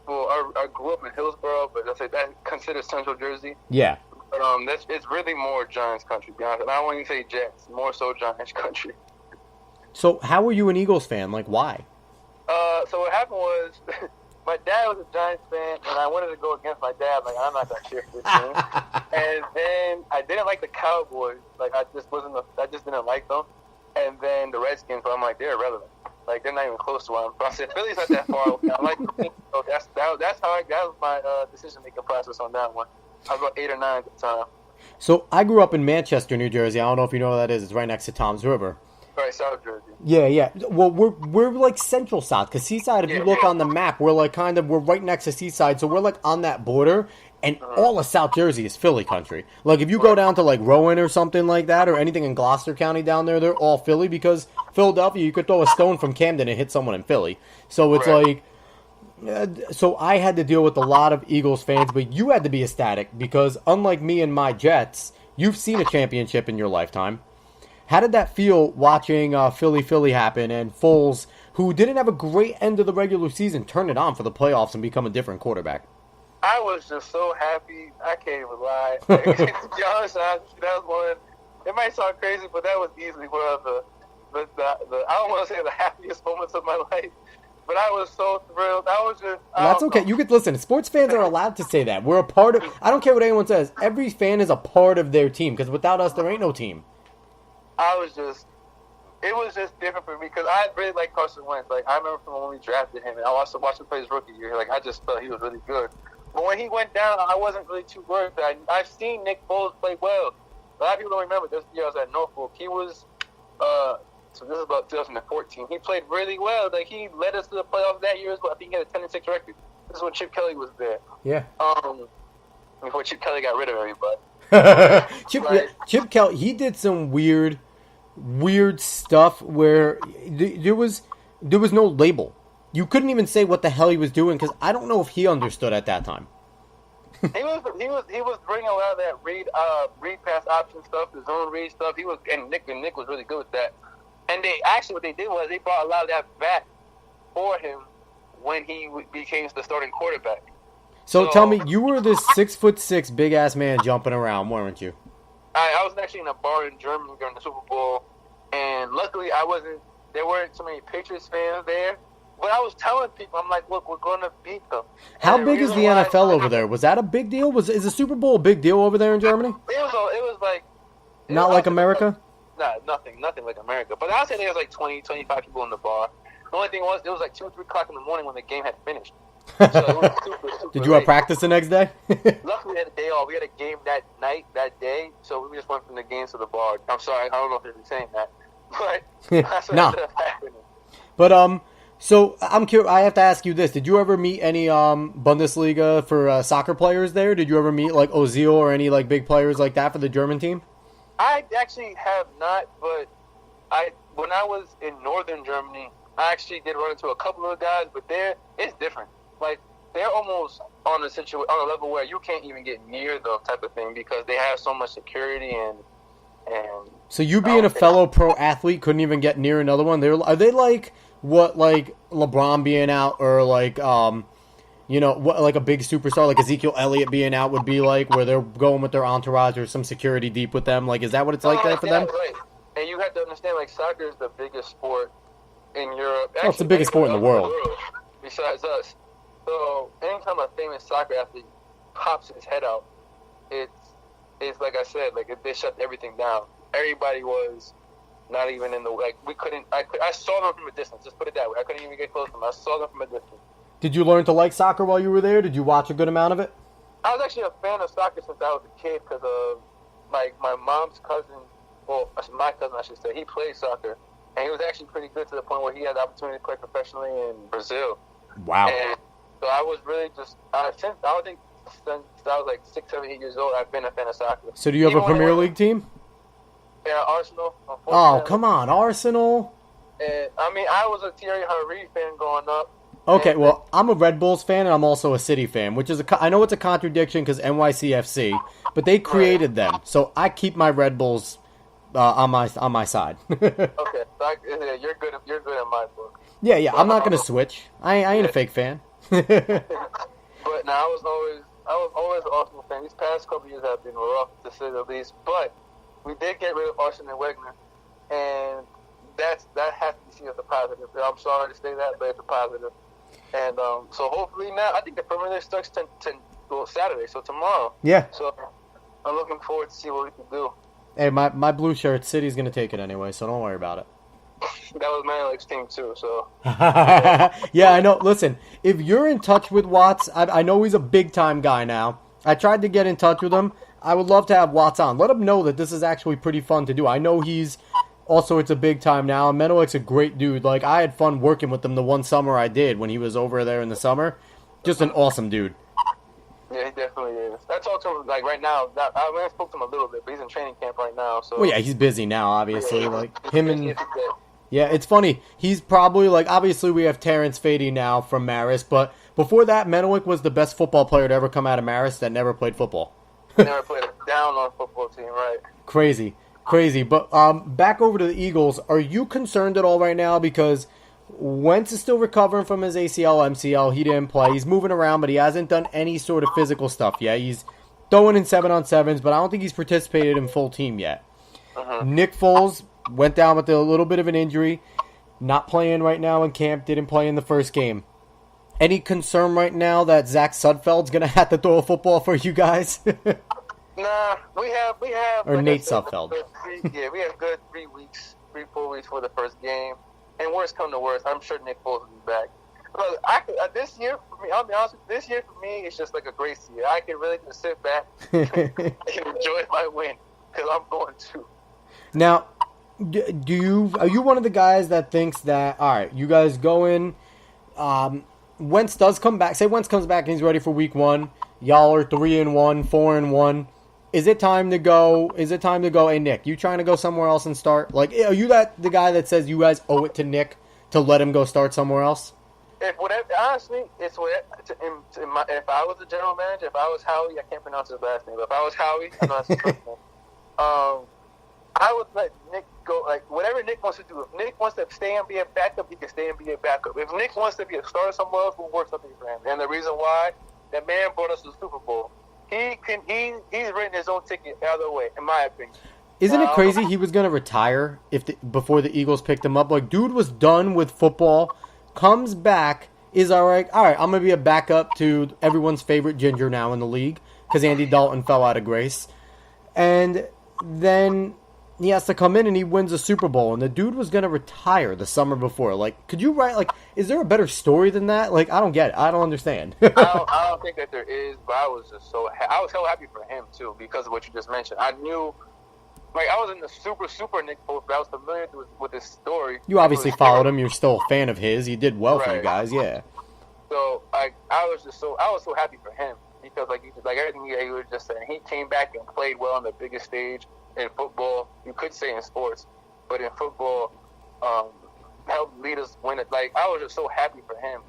I grew up in Hillsborough, but I say that considered Central Jersey.
Yeah.
It's really more Giants country, to be honest. And I won't even say Jets, more so Giants country.
So how were you an Eagles fan? Like, why?
So what happened was, my dad was a Giants fan, and I wanted to go against my dad. Like, I'm not going to cheer for this team. And then I didn't like the Cowboys. Like, I just didn't like them. And then the Redskins, but I'm like, they're irrelevant. Like, they're not even close to one. But I said, Philly's not that far away. I like the team. So that was my decision-making process on that one. I was about 8 or 9 at the time.
So I grew up in Manchester, New Jersey. I don't know if you know where that is. It's right next to Tom's River.
Right, South Jersey.
Yeah. Well, we're like Central South, because Seaside, if you look on the map, we're like we're right next to Seaside, so we're like on that border, and all of South Jersey is Philly country. Like, if you go down to like Rowan or something like that, or anything in Gloucester County down there, they're all Philly, because Philadelphia, you could throw a stone from Camden and hit someone in Philly. So it's like, so I had to deal with a lot of Eagles fans, but you had to be ecstatic, because unlike me and my Jets, you've seen a championship in your lifetime. How did that feel watching Philly happen and Foles, who didn't have a great end of the regular season, turn it on for the playoffs and become a different quarterback?
I was just so happy. I can't even lie. To be honest, that was one. It might sound crazy, but that was easily one of the I don't want to say the happiest moments of my life, but I was so thrilled.
That's okay. You could listen. Sports fans are allowed to say that. We're a part of. I don't care what anyone says. Every fan is a part of their team, because without us, there ain't no team.
It was just different for me because I really like Carson Wentz. Like, I remember from when we drafted him, and I also watched him play his rookie year. Like, I just felt he was really good. But when he went down, I wasn't really too worried. I've seen Nick Foles play well. A lot of people don't remember this year I was at Norfolk. He was, so this is about 2014. He played really well. Like, he led us to the playoffs that year as well. I think he had a 10-6 record. This is when Chip Kelly was there.
Yeah.
Before Chip Kelly got rid of everybody.
Chip Kelly, he did some weird stuff where there was no label. You couldn't even say what the hell he was doing, because I don't know if he understood at that time.
he was bringing a lot of that read pass option stuff, the zone read stuff. Nick was really good with that. And what they did was they brought a lot of that back for him when he became the starting quarterback.
So tell me, you were this 6'6" big ass man jumping around, weren't you?
I was actually in a bar in Germany during the Super Bowl, and luckily there weren't so many Patriots fans there. But I was telling people, I'm like, look, we're going to beat them.
How big is the NFL over there? Was that a big deal? Is the Super Bowl a big deal over there in Germany?
It was like...
Not like America?
Nothing like America. But I'd say there was like 20, 25 people in the bar. The only thing was, it was like 2 or 3 o'clock in the morning when the game had finished. So it was super
Did you have practice the next day?
Luckily, we had a day off. We had a game that day, so we just went from the game to the bar. I'm sorry, I don't know if they're saying that, but that's what ended up happening.
But so I'm curious. I have to ask you this: did you ever meet any Bundesliga for soccer players there? Did you ever meet like Ozil or any like big players like that for the German team?
I actually have not, but when I was in northern Germany, I actually did run into a couple of guys, but it's different. Like, they're almost on a level where you can't even get near them type of thing because they have so much security and.
So you being a fellow pro athlete couldn't even get near another one. Are they like what like LeBron being out or like what like a big superstar like Ezekiel Elliott being out would be like, where they're going with their entourage or some security deep with them? Like, is that what it's like there for them?
Right. And you have to understand, like, soccer is the biggest sport in Europe.
Actually, it's the biggest sport in the world
besides us. So anytime a famous soccer athlete pops his head out, it's like I said, like they shut everything down. Everybody was Not even in the we couldn't. I saw them from a distance. Just put it that way. I couldn't even get close to them. I saw them from a distance.
Did you learn to like soccer while you were there? Did you watch a good amount of it?
I was actually a fan of soccer since I was a kid because of my mom's cousin. Well, my cousin, I should say. He played soccer, and he was actually pretty good to the point where he had the opportunity to play professionally in Brazil.
Wow.
And so I was really just since I was like 6, 7, 8 years old, I've been a fan of soccer.
So do you have a Premier League team?
Yeah, Arsenal.
Oh, come on, Arsenal.
And, I was a Thierry Henry fan growing up.
Okay, well, I'm a Red Bulls fan, and I'm also a City fan, which is I know it's a contradiction because NYCFC, but they created them, so I keep my Red Bulls on my side.
Okay, so you're good in my book.
Yeah, I'm not gonna switch. I ain't a fake fan.
But no, I was always an Arsenal fan. These past couple years have been rough to say the least, but we did get rid of Arsene Wenger, and that has to be seen as a positive. I'm sorry to say that, but it's a positive. And so hopefully now, I think the Premier League starts Saturday, so tomorrow.
Yeah.
So I'm looking forward to see what we can do.
Hey, my blue shirt, City's going to take it anyway, so don't worry about it.
That was my Alex team too, so.
Yeah, I know. Listen, if you're in touch with Watts, I know he's a big-time guy now. I tried to get in touch with him. I would love to have Watts on. Let him know that this is actually pretty fun to do. I know he's... Also, it's a big time now. Menelik's a great dude. Like, I had fun working with him the one summer I did when he was over there in the summer. Just an awesome dude.
Yeah, he definitely is. I talked to him, like, right now. I spoke to him a little bit, but he's in training camp right now. So.
Well, yeah, he's busy now, obviously. Yeah. Like, him and... Yeah, it's funny. He's probably, like, obviously we have Terrence Fady now from Marist, but before that, Menelik was the best football player to ever come out of Marist that never played football.
Never played a down on football team, right?
Crazy. But back over to the Eagles. Are you concerned at all right now? Because Wentz is still recovering from his ACL, MCL. He didn't play. He's moving around, but he hasn't done any sort of physical stuff yet. He's throwing in 7-on-7s, but I don't think he's participated in full team yet. Nick Foles went down with a little bit of an injury. Not playing right now in camp. Didn't play in the first game. Any concern right now that Zach Sudfeld's going to have to throw a football for you guys?
Nah, we have.
Or like Nate Sudfeld.
We have good 3 weeks, 4 weeks for the first game. And worst come to worst, I'm sure Nick Foles will be back. Look, this year, for me, I'll be honest with you, this year for me, it's just like a grace year. I can really just sit back and enjoy my win, because I'm going to.
Now, are you one of the guys that thinks that, all right, you guys go in, Wentz does come back, say Wentz comes back and he's ready for week 1, y'all are 3-1, 4-1. Is it time to go? Hey, Nick, you trying to go somewhere else and start? Like, are you the guy that says you guys owe it to Nick to let him go start somewhere else?
Honestly, if I was the general manager, if I was Howie, I can't pronounce his last name, but if I was Howie, I know that's his first name, I would let Nick go, like, whatever Nick wants to do. If Nick wants to stay and be a backup, he can stay and be a backup. If Nick wants to be a starter somewhere else, we'll work something for him. And the reason why, that man brought us to the Super Bowl. He's written his own ticket the other way, in my opinion.
Isn't it crazy he was going to retire before the Eagles picked him up? Like, dude was done with football, comes back, is all right, I'm going to be a backup to everyone's favorite ginger now in the league because Andy Dalton fell out of grace. And then he has to come in and he wins a Super Bowl, and the dude was going to retire the summer before. Like, could you write, like, is there a better story than that? Like, I don't get it. I don't understand.
I don't think that there is, but I was just so happy for him, too, because of what you just mentioned. I knew, like, I was in the super Nick Foles, but I was familiar with his story.
You obviously followed him. You're still a fan of his. He did well for you guys, yeah.
So, I was so happy for him because, like everything you were just saying, he came back and played well on the biggest stage. In football, you could say in sports, but in football, helped lead us win it. Like, I was just so happy for him.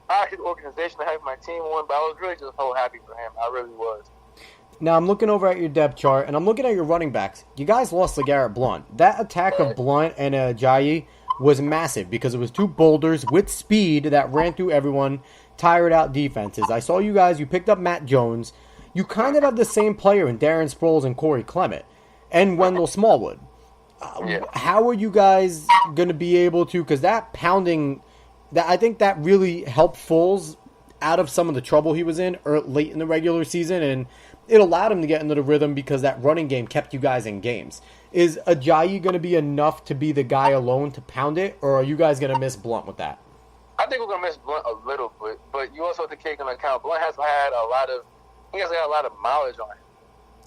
I had the organization, I had my team won, but I was really just so happy for him. I really was.
Now, I'm looking over at your depth chart, and I'm looking at your running backs. You guys lost LeGarrette Blount. That attack of Blount and Ajayi was massive because it was two boulders with speed that ran through everyone, tired out defenses. I saw you guys, you picked up Matt Jones. You kind of have the same player in Darren Sproles and Corey Clement. And Wendell Smallwood. How are you guys going to be able to, because that pounding, I think that really helped Foles out of some of the trouble he was in late in the regular season, and it allowed him to get into the rhythm because that running game kept you guys in games. Is Ajayi going to be enough to be the guy alone to pound it, or are you guys going to miss Blunt with that?
I think we're going to miss Blunt a little bit, but you also have to take into account Blunt has had a lot of mileage on him.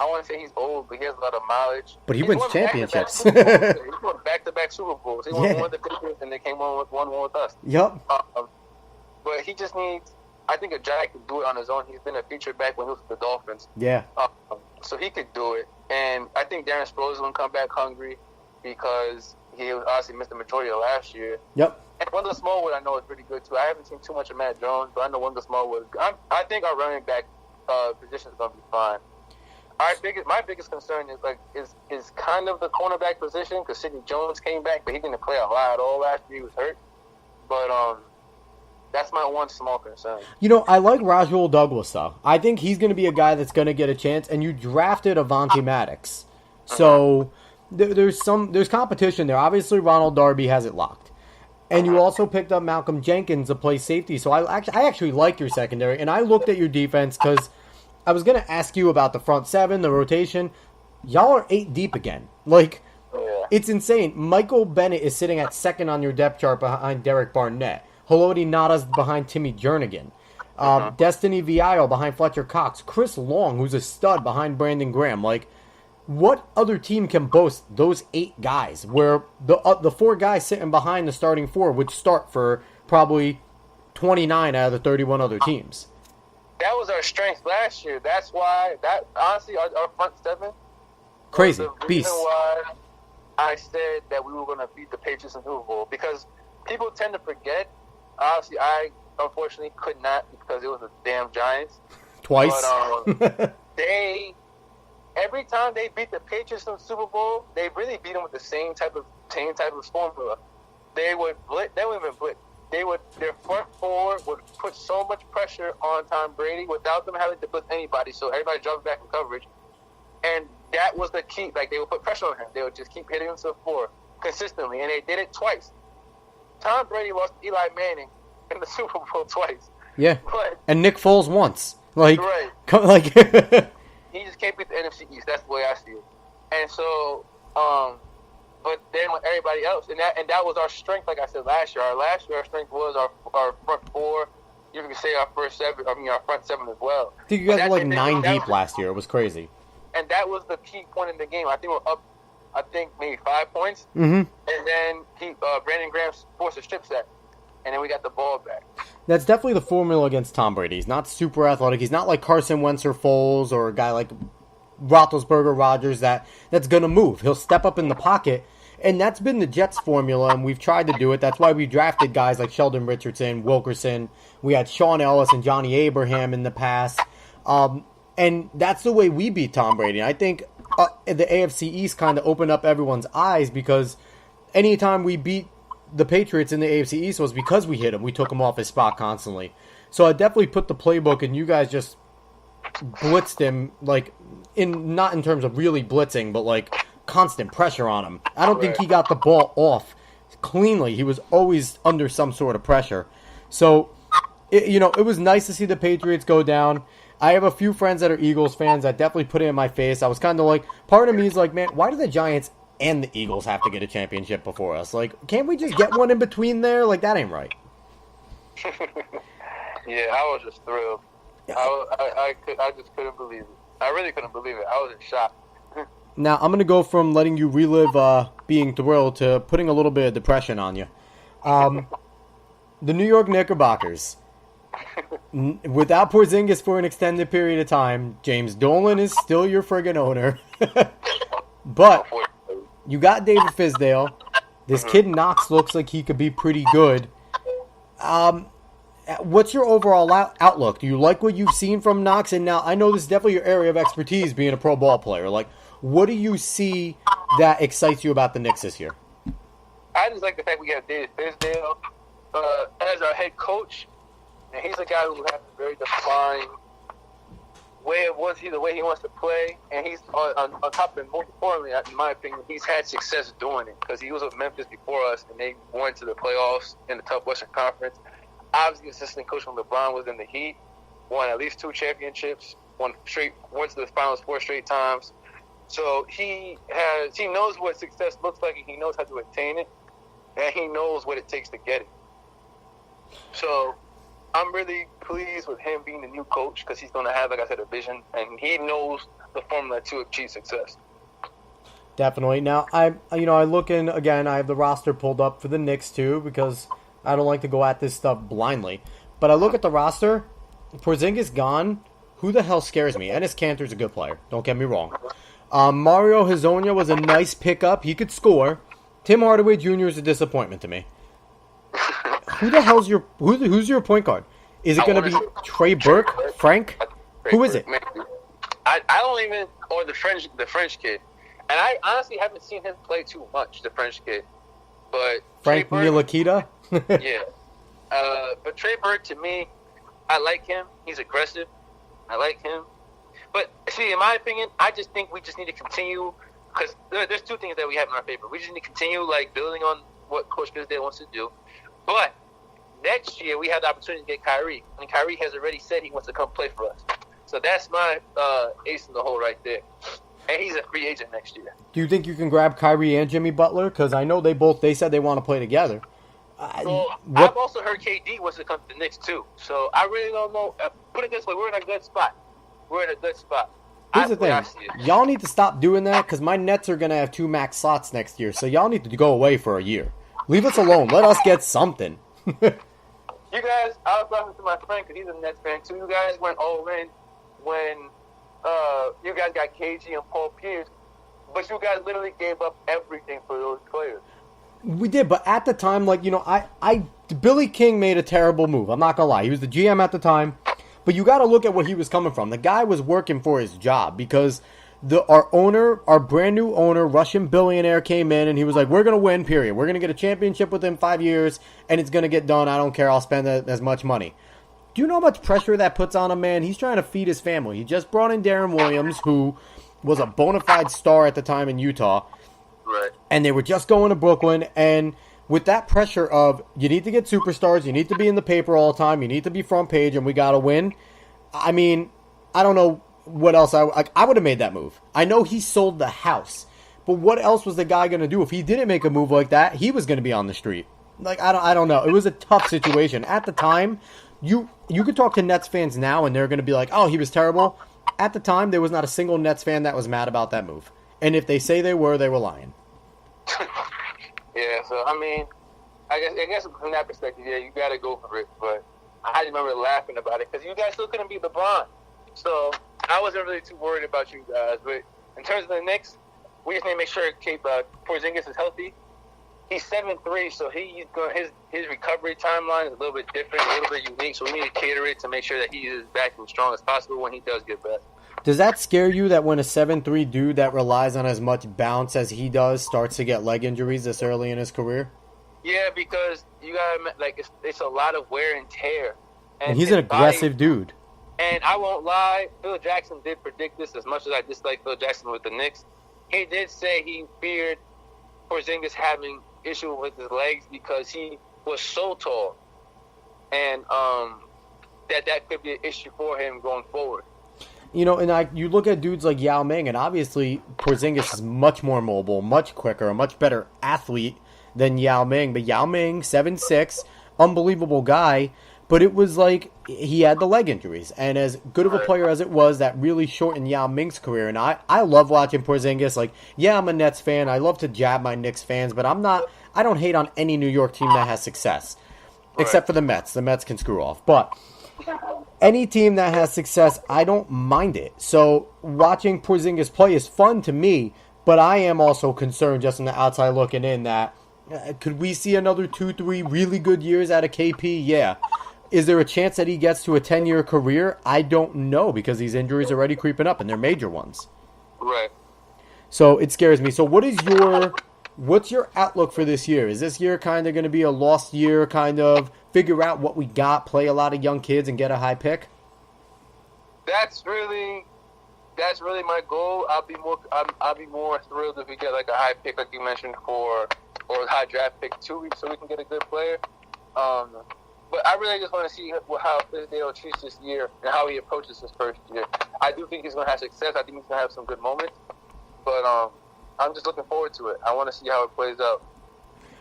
I want to say he's old, but he has a lot of mileage.
But he wins championships.
He won back-to-back Super Bowls. He won one with the Patriots, and they came on with one with us.
Yep.
But he just needs. I think Ajayi could do it on his own. He's been a feature back when he was with the Dolphins.
Yeah.
So he could do it, and I think Darren Sproles is going to come back hungry because he obviously missed the majority of last year.
Yep.
And Wendell Smallwood I know is pretty good too. I haven't seen too much of Matt Jones, but I know Wendell Smallwood. I think our running back position is going to be fine. My biggest concern is kind of the cornerback position because Sidney Jones came back, but he didn't play a lot at all last year. He was hurt. But that's my one small concern.
I like Rajul Douglas, though. I think he's going to be a guy that's going to get a chance, and you drafted Avonte Maddox. So there's competition there. Obviously, Ronald Darby has it locked. And you also picked up Malcolm Jenkins to play safety. So I actually like your secondary, and I looked at your defense because I was going to ask you about the front seven, the rotation. Y'all are 8 deep again. It's insane. Michael Bennett is sitting at second on your depth chart behind Derek Barnett. Haloti Nada's behind Timmy Jernigan. Destiny Viallo behind Fletcher Cox. Chris Long, who's a stud, behind Brandon Graham. What other team can boast those 8 guys where the 4 guys sitting behind the starting 4 would start for probably 29 out of the 31 other teams?
That was our strength last year. That's why, honestly, our front seven.
Crazy.
Was the
Beast.
reason why I said that we were going to beat the Patriots in the Super Bowl. Because people tend to forget. Obviously, I unfortunately could not because it was the damn Giants.
Twice.
But every time they beat the Patriots in the Super Bowl, they really beat them with the same type of formula. They would blitz. They wouldn't even blitz. Their front 4 would put so much pressure on Tom Brady without them having to blitz anybody. So everybody drops back in coverage, and that was the key. They would put pressure on him. They would just keep hitting him to the floor consistently, and they did it twice. Tom Brady lost Eli Manning in the Super Bowl twice.
Yeah, and Nick Foles once.
Right. He just can't beat the NFC East. That's the way I see it. And so, but then with everybody else, and that was our strength. Like I said last year, our strength was our front 4. You can say our front 7 as well.
I think you guys were 9 deep last year. It was crazy.
And that was the key point in the game. I think we're up. Maybe 5 points.
Mm-hmm.
And then Brandon Graham forced a strip sack. And then we got the ball back.
That's definitely the formula against Tom Brady. He's not super athletic. He's not like Carson Wentz or Foles or a guy like Roethlisberger, Rodgers that's going to move. He'll step up in the pocket. And that's been the Jets' formula, and we've tried to do it. That's why we drafted guys like Sheldon Richardson, Wilkerson. We had Sean Ellis and Johnny Abraham in the past. And that's the way we beat Tom Brady. And I think the AFC East kind of opened up everyone's eyes because anytime we beat the Patriots in the AFC East was because we hit him. We took him off his spot constantly. So I definitely put the playbook, and you guys just blitzed him, not in terms of really blitzing, but constant pressure on him. I don't think he got the ball off cleanly. He was always under some sort of pressure. So, it was nice to see the Patriots go down. I have a few friends that are Eagles fans that definitely put it in my face. I was kind of part of me is man, why do the Giants and the Eagles have to get a championship before us? Can't we just get one in between there? That ain't right.
Yeah, I was just thrilled. I just couldn't believe it. I really couldn't believe it. I was in shock.
Now, I'm going to go from letting you relive being thrilled to putting a little bit of depression on you. The New York Knickerbockers. Without Porzingis for an extended period of time, James Dolan is still your friggin' owner. But you got David Fizdale. This kid Knox looks like he could be pretty good. What's your overall outlook? Do you like what you've seen from Knox? And now, I know this is definitely your area of expertise, being a pro ball player. What do you see that excites you about the Knicks this year?
I just like the fact we have David Fizdale as our head coach. And he's a guy who has a very defined way of the way he wants to play. And he's on top of it, most importantly, in my opinion, he's had success doing it because he was with Memphis before us, and they went to the playoffs in the tough Western Conference. Obviously, assistant coach from LeBron was in the Heat, won at least 2 championships. went to the finals 4 straight times. So he knows what success looks like, and he knows how to attain it, and he knows what it takes to get it. So I'm really pleased with him being the new coach because he's going to have, like I said, a vision, and he knows the formula to achieve success.
Definitely. Now, I look in, again, I have the roster pulled up for the Knicks too because I don't like to go at this stuff blindly. But I look at the roster, Porzingis gone, who the hell scares me? Enes Kanter's a good player, don't get me wrong. Mario Hezonja was a nice pickup, he could score. Tim Hardaway Jr. is a disappointment to me. Who the hell's who's your point guard? Is it going to be Trey Burke? Frank? Who is it?
I don't even, or the French kid. And I honestly haven't seen him play too much, the French kid. But
Frank Ntilikina?
Yeah. But Trey Burke, to me, I like him. He's aggressive. I like him. But, see, in my opinion, I just think we just need to continue, because there's 2 things that we have in our favor. We just need to continue, like, building on what Coach Fizdale wants to do. But next year, we have the opportunity to get Kyrie. And Kyrie has already said he wants to come play for us. So that's my ace in the hole right there. And he's a free agent next year.
Do you think you can grab Kyrie and Jimmy Butler? Because I know they said they want to play together.
So I've also heard KD wants to come to the Knicks too. So I really don't know. Put it this way, we're in a good spot.
Here's the thing. Y'all need to stop doing that because my Nets are going to have 2 max slots next year. So y'all need to go away for a year. Leave us alone. Let us get something.
You guys, I was talking to my friend because he's a Nets fan too. You guys went all in when you guys got KG and Paul Pierce, but you guys literally gave up everything for those players.
We did, but at the time, Billy King made a terrible move. I'm not gonna lie. He was the GM at the time, but you got to look at where he was coming from. The guy was working for his job because our brand new owner, Russian billionaire, came in and he was like, "We're gonna win. Period. We're gonna get a championship within 5 years, and it's gonna get done. I don't care. I'll spend as much money." Do you know how much pressure that puts on a man? He's trying to feed his family. He just brought in Darren Williams, who was a bona fide star at the time in Utah.
Right.
And they were just going to Brooklyn. And with that pressure of, you need to get superstars, you need to be in the paper all the time, you need to be front page, and we got to win. I mean, I don't know what else. I would have made that move. I know he sold the house. But what else was the guy going to do? If he didn't make a move like that, he was going to be on the street. I don't know. It was a tough situation. At the time, you could talk to Nets fans now, and they're going to be like, "Oh, he was terrible." At the time, there was not a single Nets fan that was mad about that move. And if they say they were lying.
Yeah, so, I mean, I guess from that perspective, yeah, you got to go for it. But I remember laughing about it because you guys still couldn't beat LeBron. So I wasn't really too worried about you guys. But in terms of the Knicks, we just need to make sure Porzingis is healthy. He's 7'3", so his recovery timeline is a little bit different, a little bit unique. So we need to cater it to make sure that he is back as strong as possible when he does get back.
Does that scare you that when a 7'3" dude that relies on as much bounce as he does starts to get leg injuries this early in his career?
Yeah, because you gotta it's a lot of wear and tear.
And he's an aggressive dude.
And I won't lie, Phil Jackson did predict this. As much as I dislike Phil Jackson with the Knicks, he did say he feared Porzingis having issue with his legs because he was so tall, and that could be an issue for him going forward.
You know, and you look at dudes like Yao Ming, and obviously Porzingis is much more mobile, much quicker, a much better athlete than Yao Ming. But Yao Ming, 7'6", unbelievable guy, but it was like he had the leg injuries. And as good of a player as it was, that really shortened Yao Ming's career. And I love watching Porzingis. Like, yeah, I'm a Nets fan. I love to jab my Knicks fans, but I don't hate on any New York team that has success. Except for the Mets. The Mets can screw off. But any team that has success, I don't mind it. So watching Porzingis play is fun to me, but I am also concerned just on the outside looking in that could we see another 2-3 really good years out of KP? Yeah. Is there a chance that he gets to a 10-year career? I don't know because these injuries are already creeping up and they're major ones.
Right.
So it scares me. So what's your outlook for this year? Is this year kind of going to be a lost year, kind of figure out what we got, play a lot of young kids, and get a high pick?
That's really my goal. I'll be more thrilled if we get like a high pick, like you mentioned, or a high draft pick 2 weeks, so we can get a good player. But I really just want to see how Fizdale treats this year and how he approaches his first year. I do think he's going to have success. I think he's going to have some good moments. But I'm just looking forward to it. I want to see how it plays out.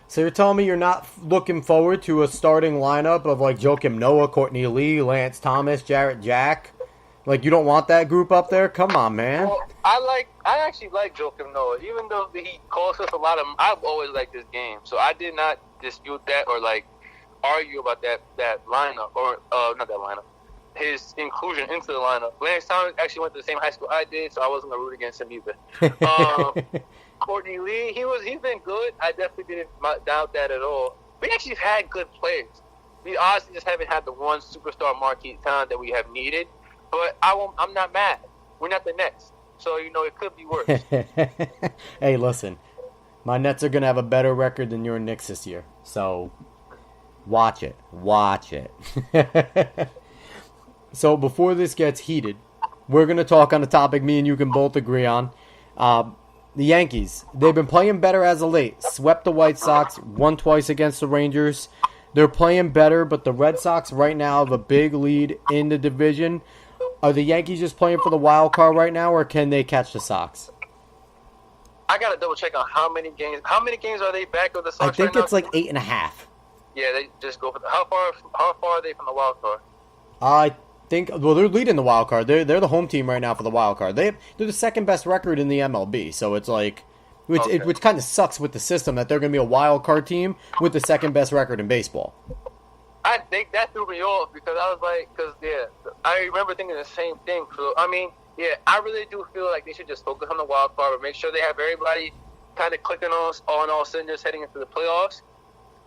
So you're telling me you're not looking forward to a starting lineup of like Joakim Noah, Courtney Lee, Lance Thomas, Jarrett Jack? Like you don't want that group up there? Come on, man.
Well, I actually like Joakim Noah, even though he costs us a lot of. I've always liked this game, so I did not dispute that or like argue about that lineup or not that lineup. His inclusion into the lineup. Lance Thomas actually went to the same high school I did, so I wasn't gonna root against him either. Courtney Lee, he's been good. I definitely didn't doubt that at all. We actually had good players. We honestly just haven't had the one superstar marquee talent that we have needed. But I'm not mad. We're not the Nets, so it could be worse.
Hey, listen, my Nets are gonna have a better record than your Knicks this year. So watch it. So before this gets heated, we're gonna talk on a topic me and you can both agree on. The Yankees, they've been playing better as of late. Swept the White Sox, won twice against the Rangers. They're playing better, but the Red Sox right now have a big lead in the division. Are the Yankees just playing for the wild card right now, or can they catch the Sox?
I got to double check on how many games. How many games are they back of the Sox?
I think
right
it's
now?
like 8.5.
Yeah, they just go for how far are they from the wild card?
I think they're leading the wild card. They're the home team right now for the wild card. They're the second best record in the MLB. So it's like, which kind of sucks with the system that they're going to be a wild card team with the second best record in baseball.
I think that threw me off because I was like, I remember thinking the same thing. So I mean, I really do feel like they should just focus on the wild card, but make sure they have everybody kind of clicking on all cylinders heading into the playoffs.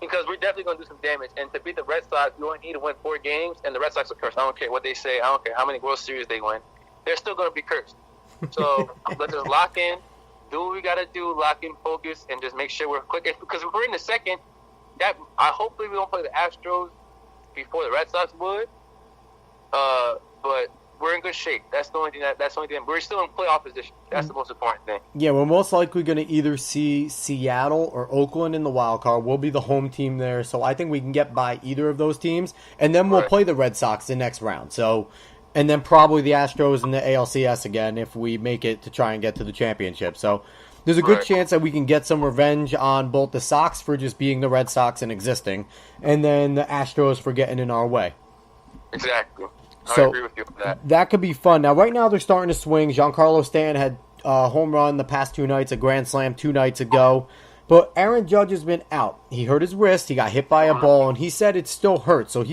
Because we're definitely going to do some damage. And to beat the Red Sox, we only need to win 4 games. And the Red Sox are cursed. I don't care what they say. I don't care how many World Series they win. They're still going to be cursed. So let's just lock in, do what we got to do, lock in, focus, and just make sure we're quick. Because if we're in the second, hopefully we don't play the Astros before the Red Sox would. But we're in good shape. That's the only thing. We're still in playoff position. That's the most important thing.
Yeah, we're most likely going to either see Seattle or Oakland in the wild card. We'll be the home team there, so I think we can get by either of those teams, and then we'll play the Red Sox the next round. So, and then probably the Astros and the ALCS again if we make it to try and get to the championship. So, there's a good chance that we can get some revenge on both the Sox for just being the Red Sox and existing, and then the Astros for getting in our way.
Exactly.
So
I agree with you on
that could be fun. Now, right now, they're starting to swing. Giancarlo Stanton had a home run the past 2 nights, a grand slam 2 nights ago. But Aaron Judge has been out. He hurt his wrist. He got hit by a ball, and he said it still hurts. So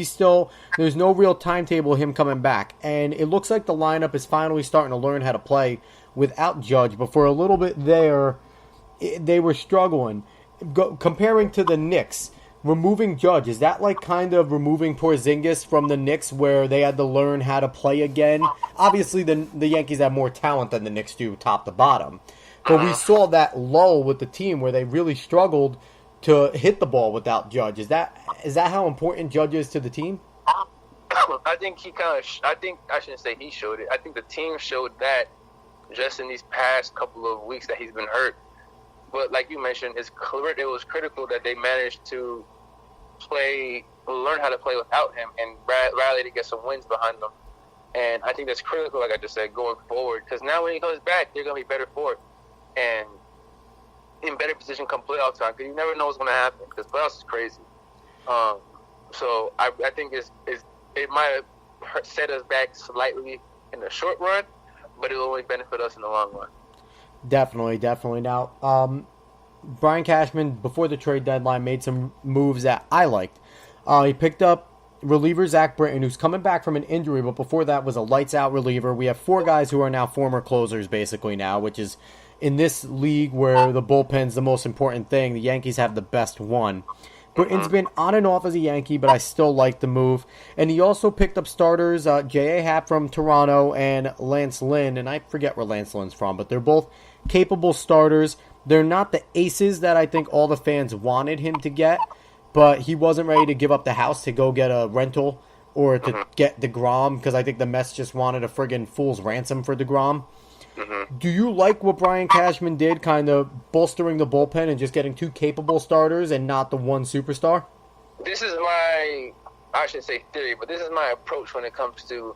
there's no real timetable of him coming back. And it looks like the lineup is finally starting to learn how to play without Judge. But for a little bit there, they were struggling. Comparing to the Knicks, removing Judge, is that like kind of removing Porzingis from the Knicks where they had to learn how to play again? Obviously, the Yankees have more talent than the Knicks do top to bottom. But we saw that lull with the team where they really struggled to hit the ball without Judge. Is that how important Judge is to the team?
I think I shouldn't say he showed it. I think the team showed that just in these past couple of weeks that he's been hurt. But like you mentioned, it was critical that they managed to learn how to play without him and rally to get some wins behind them. And I think that's critical, like I just said, going forward. Because now when he comes back, they're going to be better for it. And in better position come playoff time. Because you never know what's going to happen. Because playoffs is crazy. So I think it might have set us back slightly in the short run. But it will only benefit us in the long run.
Definitely. Now, Brian Cashman, before the trade deadline, made some moves that I liked. He picked up reliever Zach Britton, who's coming back from an injury, but before that was a lights-out reliever. We have 4 guys who are now former closers, basically now, which is in this league where the bullpen's the most important thing. The Yankees have the best one. Britton's been on and off as a Yankee, but I still like the move. And he also picked up starters J.A. Happ from Toronto and Lance Lynn, and I forget where Lance Lynn's from, but they're both capable starters. They're not the aces that I think all the fans wanted him to get, but he wasn't ready to give up the house to go get a rental or to get DeGrom, because I think the Mets just wanted a friggin' fool's ransom for DeGrom. Do you like what Brian Cashman did, kind of bolstering the bullpen and just getting 2 capable starters and not the one superstar?
This is my I shouldn't say theory, but this is my approach when it comes to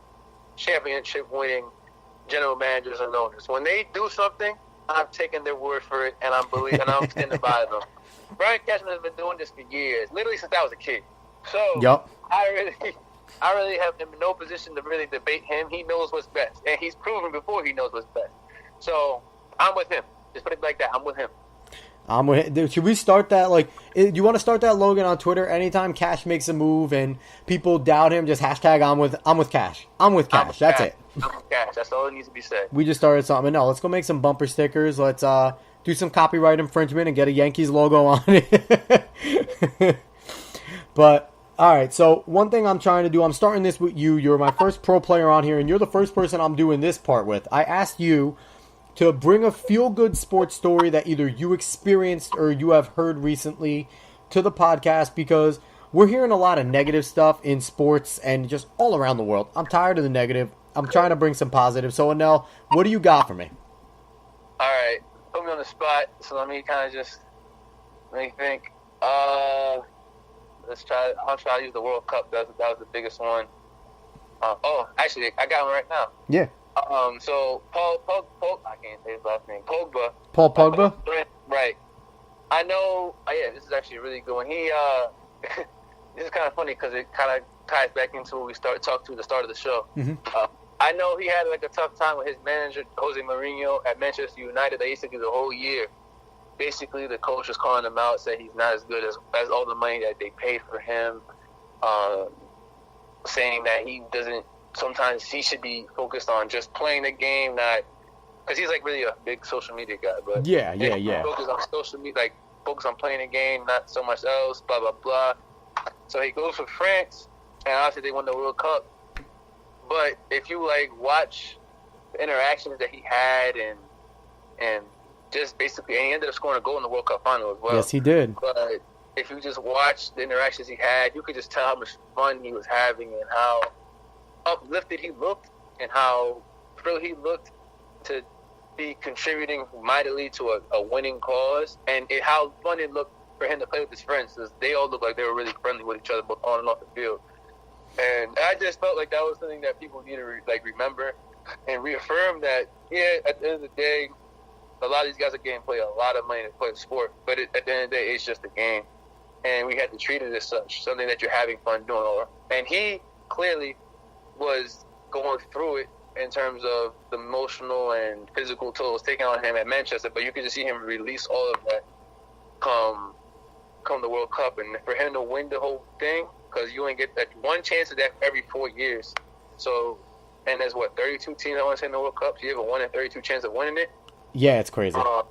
championship-winning general managers and owners. When they do something, I'm taking their word for it, and I'm standing by them. Brian Cashman has been doing this for years, literally since I was a kid. So
yep.
I really have him in no position to really debate him. He knows what's best, and he's proven before he knows what's best. So I'm with him. Just put it like that. I'm with him.
Dude, should we start that? Like, you want to start that, Logan, on Twitter? Anytime Cash makes a move and people doubt him, just hashtag I'm with Cash. I'm with Cash. That's it.
I'm with Cash. That's all that needs to be said.
We just started something. No, let's go make some bumper stickers. Let's do some copyright infringement and get a Yankees logo on it. But all right. So one thing I'm trying to do, I'm starting this with you. You're my first pro player on here, and you're the first person I'm doing this part with. I asked you to bring a feel-good sports story that either you experienced or you have heard recently to the podcast, because we're hearing a lot of negative stuff in sports and just all around the world. I'm tired of the negative. I'm trying to bring some positive. So, Anell, what do you got for me?
All right. Put me on the spot, so let me think. I'll try to use the World Cup. That was the biggest one. Actually, I got one right now.
Yeah.
So Paul, I can't say his last name. Pogba.
Paul Pogba?
Right. I know. Yeah, this is actually a really good one. He, this is kind of funny because it kind of ties back into what we talked to at the start of the show.
Mm-hmm.
I know he had like a tough time with his manager, Jose Mourinho, at Manchester United. Basically, the whole year. Basically, the coach was calling him out, said he's not as good as all the money that they paid for him, saying that he doesn't. Sometimes he should be focused on just playing the game, not because he's like really a big social media guy. But
yeah.
Focus on social media, like focus on playing the game, not so much else. Blah blah blah. So he goes for France, and obviously they won the World Cup. But if you like watch the interactions that he had, and just basically, and he ended up scoring a goal in the World Cup final as well.
Yes, he did.
But if you just watch the interactions he had, you could just tell how much fun he was having and how uplifted he looked and how thrilled he looked to be contributing mightily to a winning cause, and how fun it looked for him to play with his friends, because they all looked like they were really friendly with each other both on and off the field. And I just felt like that was something that people need to remember and reaffirm that, at the end of the day, a lot of these guys are getting paid a lot of money to play the sport, but at the end of the day, it's just a game, and we had to treat it as such, something that you're having fun doing. And he clearly was going through it in terms of the emotional and physical tolls taken on him at Manchester, but you could just see him release all of that come the World Cup, and for him to win the whole thing, because you only get that one chance of that every 4 years. So, and there's 32 teams I want to say in the World Cup, so you have a 1 in 32 chance of winning it.
Yeah, it's crazy.
I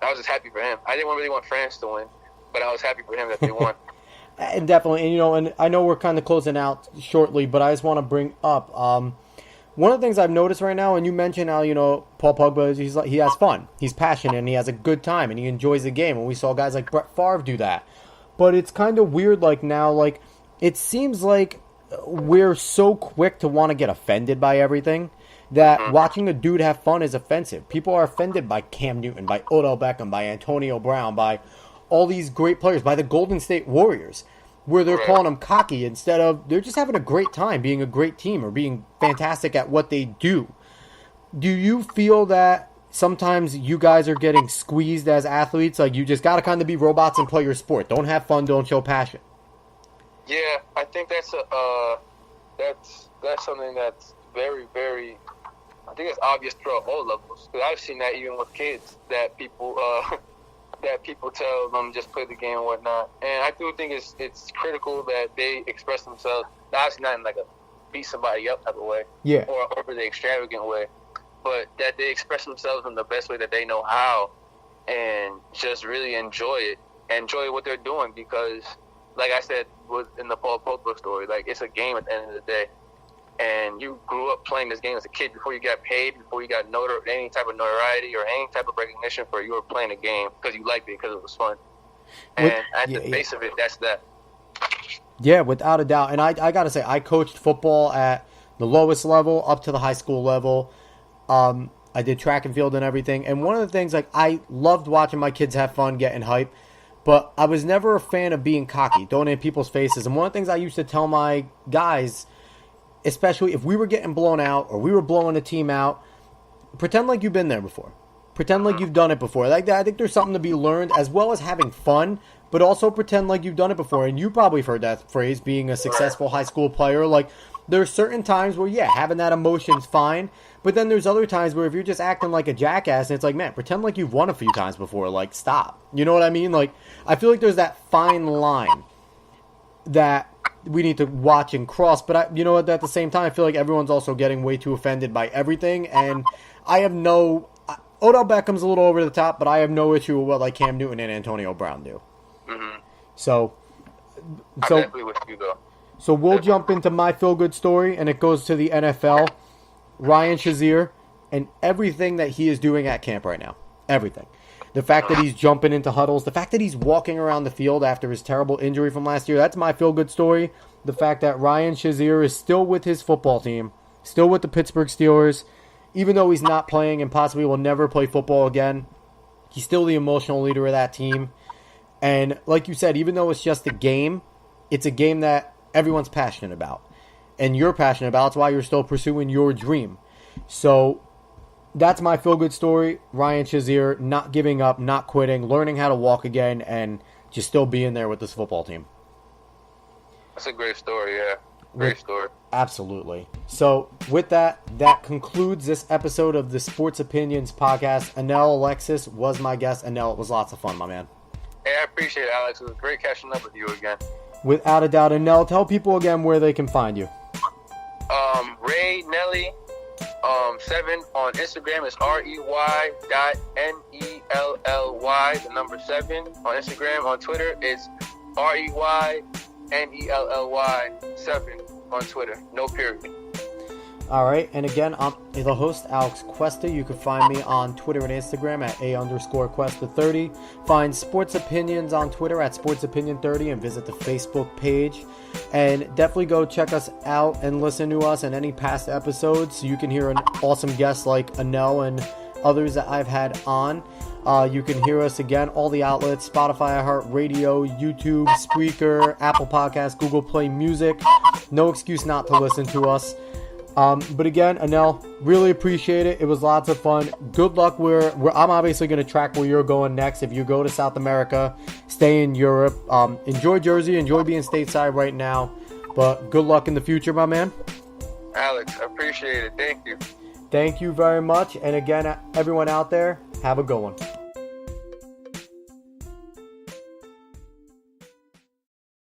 was just happy for him. I didn't really want France to win, but I was happy for him that they won.
And definitely, and I know we're kind of closing out shortly, but I just want to bring up one of the things I've noticed right now, and you mentioned how, Paul Pogba, he has fun, he's passionate, and he has a good time, and he enjoys the game, and we saw guys like Brett Favre do that. But it's kind of weird, like now, like it seems like we're so quick to want to get offended by everything that watching a dude have fun is offensive. People are offended by Cam Newton, by Odell Beckham, by Antonio Brown, by all these great players, by the Golden State Warriors, where they're calling them cocky instead of they're just having a great time being a great team or being fantastic at what they do. Do you feel that sometimes you guys are getting squeezed as athletes? Like, you just got to kind of be robots and play your sport. Don't have fun, don't show passion.
Yeah, I think that's something that's very, very, I think it's obvious throughout all levels. Because I've seen that even with kids, that people tell them just play the game and whatnot. And I do think it's critical that they express themselves, obviously not in like a beat somebody up type of way, or the extravagant way, but that they express themselves in the best way that they know how, and just really enjoy what they're doing. Because, like I said, in the Paul Pogba story, like, it's a game at the end of the day. And you grew up playing this game as a kid before you got paid, before you got any type of notoriety or any type of recognition for you were playing a game because you liked it, because it was fun. And at the base of it, that's that.
Yeah, without a doubt. And I got to say, I coached football at the lowest level up to the high school level. I did track and field and everything. And one of the things, like, I loved watching my kids have fun, getting hype. But I was never a fan of being cocky, throwing it in people's faces. And one of the things I used to tell my guys, especially if we were getting blown out or we were blowing a team out, pretend like you've been there before. Pretend like you've done it before. Like that, I think there's something to be learned, as well as having fun, but also pretend like you've done it before. And you probably have heard that phrase, being a successful high school player. Like, there's certain times where, yeah, having that emotion's fine. But then there's other times where if you're just acting like a jackass, and it's like, man, pretend like you've won a few times before. Like, stop. You know what I mean? Like, I feel like there's that fine line that we need to watch and cross. But, you know what, at the same time, I feel like everyone's also getting way too offended by everything. And I have no... Odell Beckham's a little over the top, but I have no issue with what, like, Cam Newton and Antonio Brown do.
Mm-hmm.
So
I'm definitely with you, though.
So we'll jump into my feel-good story, and it goes to the NFL. Ryan Shazier and everything that he is doing at camp right now. Everything. The fact that he's jumping into huddles. The fact that he's walking around the field after his terrible injury from last year. That's my feel-good story. The fact that Ryan Shazier is still with his football team. Still with the Pittsburgh Steelers. Even though he's not playing and possibly will never play football again. He's still the emotional leader of that team. And like you said, even though it's just a game, it's a game that everyone's passionate about. And you're passionate about. It's why you're still pursuing your dream. So that's my feel-good story. Ryan Shazier not giving up, not quitting, learning how to walk again, and just still being there with this football team.
That's a great story, yeah. Great story.
Absolutely. So with that, that concludes this episode of the Sports Opinions podcast. Anell Alexis was my guest. Anell, it was lots of fun, my man.
Hey, I appreciate it, Alex. It was great catching up with you again.
Without a doubt. Anell, tell people again where they can find you.
Ray Nelly 7 on Instagram is REY.NELLY, the number 7 on Instagram. On Twitter it's REYNELLY 7 on Twitter. No period.
All right, and again, I'm the host, Alex Cuesta. You can find me on Twitter and Instagram at @A_Cuesta30. Find Sports Opinions on Twitter at SportsOpinion30 and visit the Facebook page. And definitely go check us out and listen to us and any past episodes so you can hear an awesome guest like Anell and others that I've had on. You can hear us again, all the outlets, Spotify, iHeartRadio, YouTube, Spreaker, Apple Podcasts, Google Play Music. No excuse not to listen to us. But again, Anell, really appreciate it. It was lots of fun. Good luck where I'm obviously going to track where you're going next. If you go to South America, stay in Europe. Enjoy Jersey. Enjoy being stateside right now. But good luck in the future, my man.
Alex, I appreciate it. Thank you.
Thank you very much. And again, everyone out there, have a good one.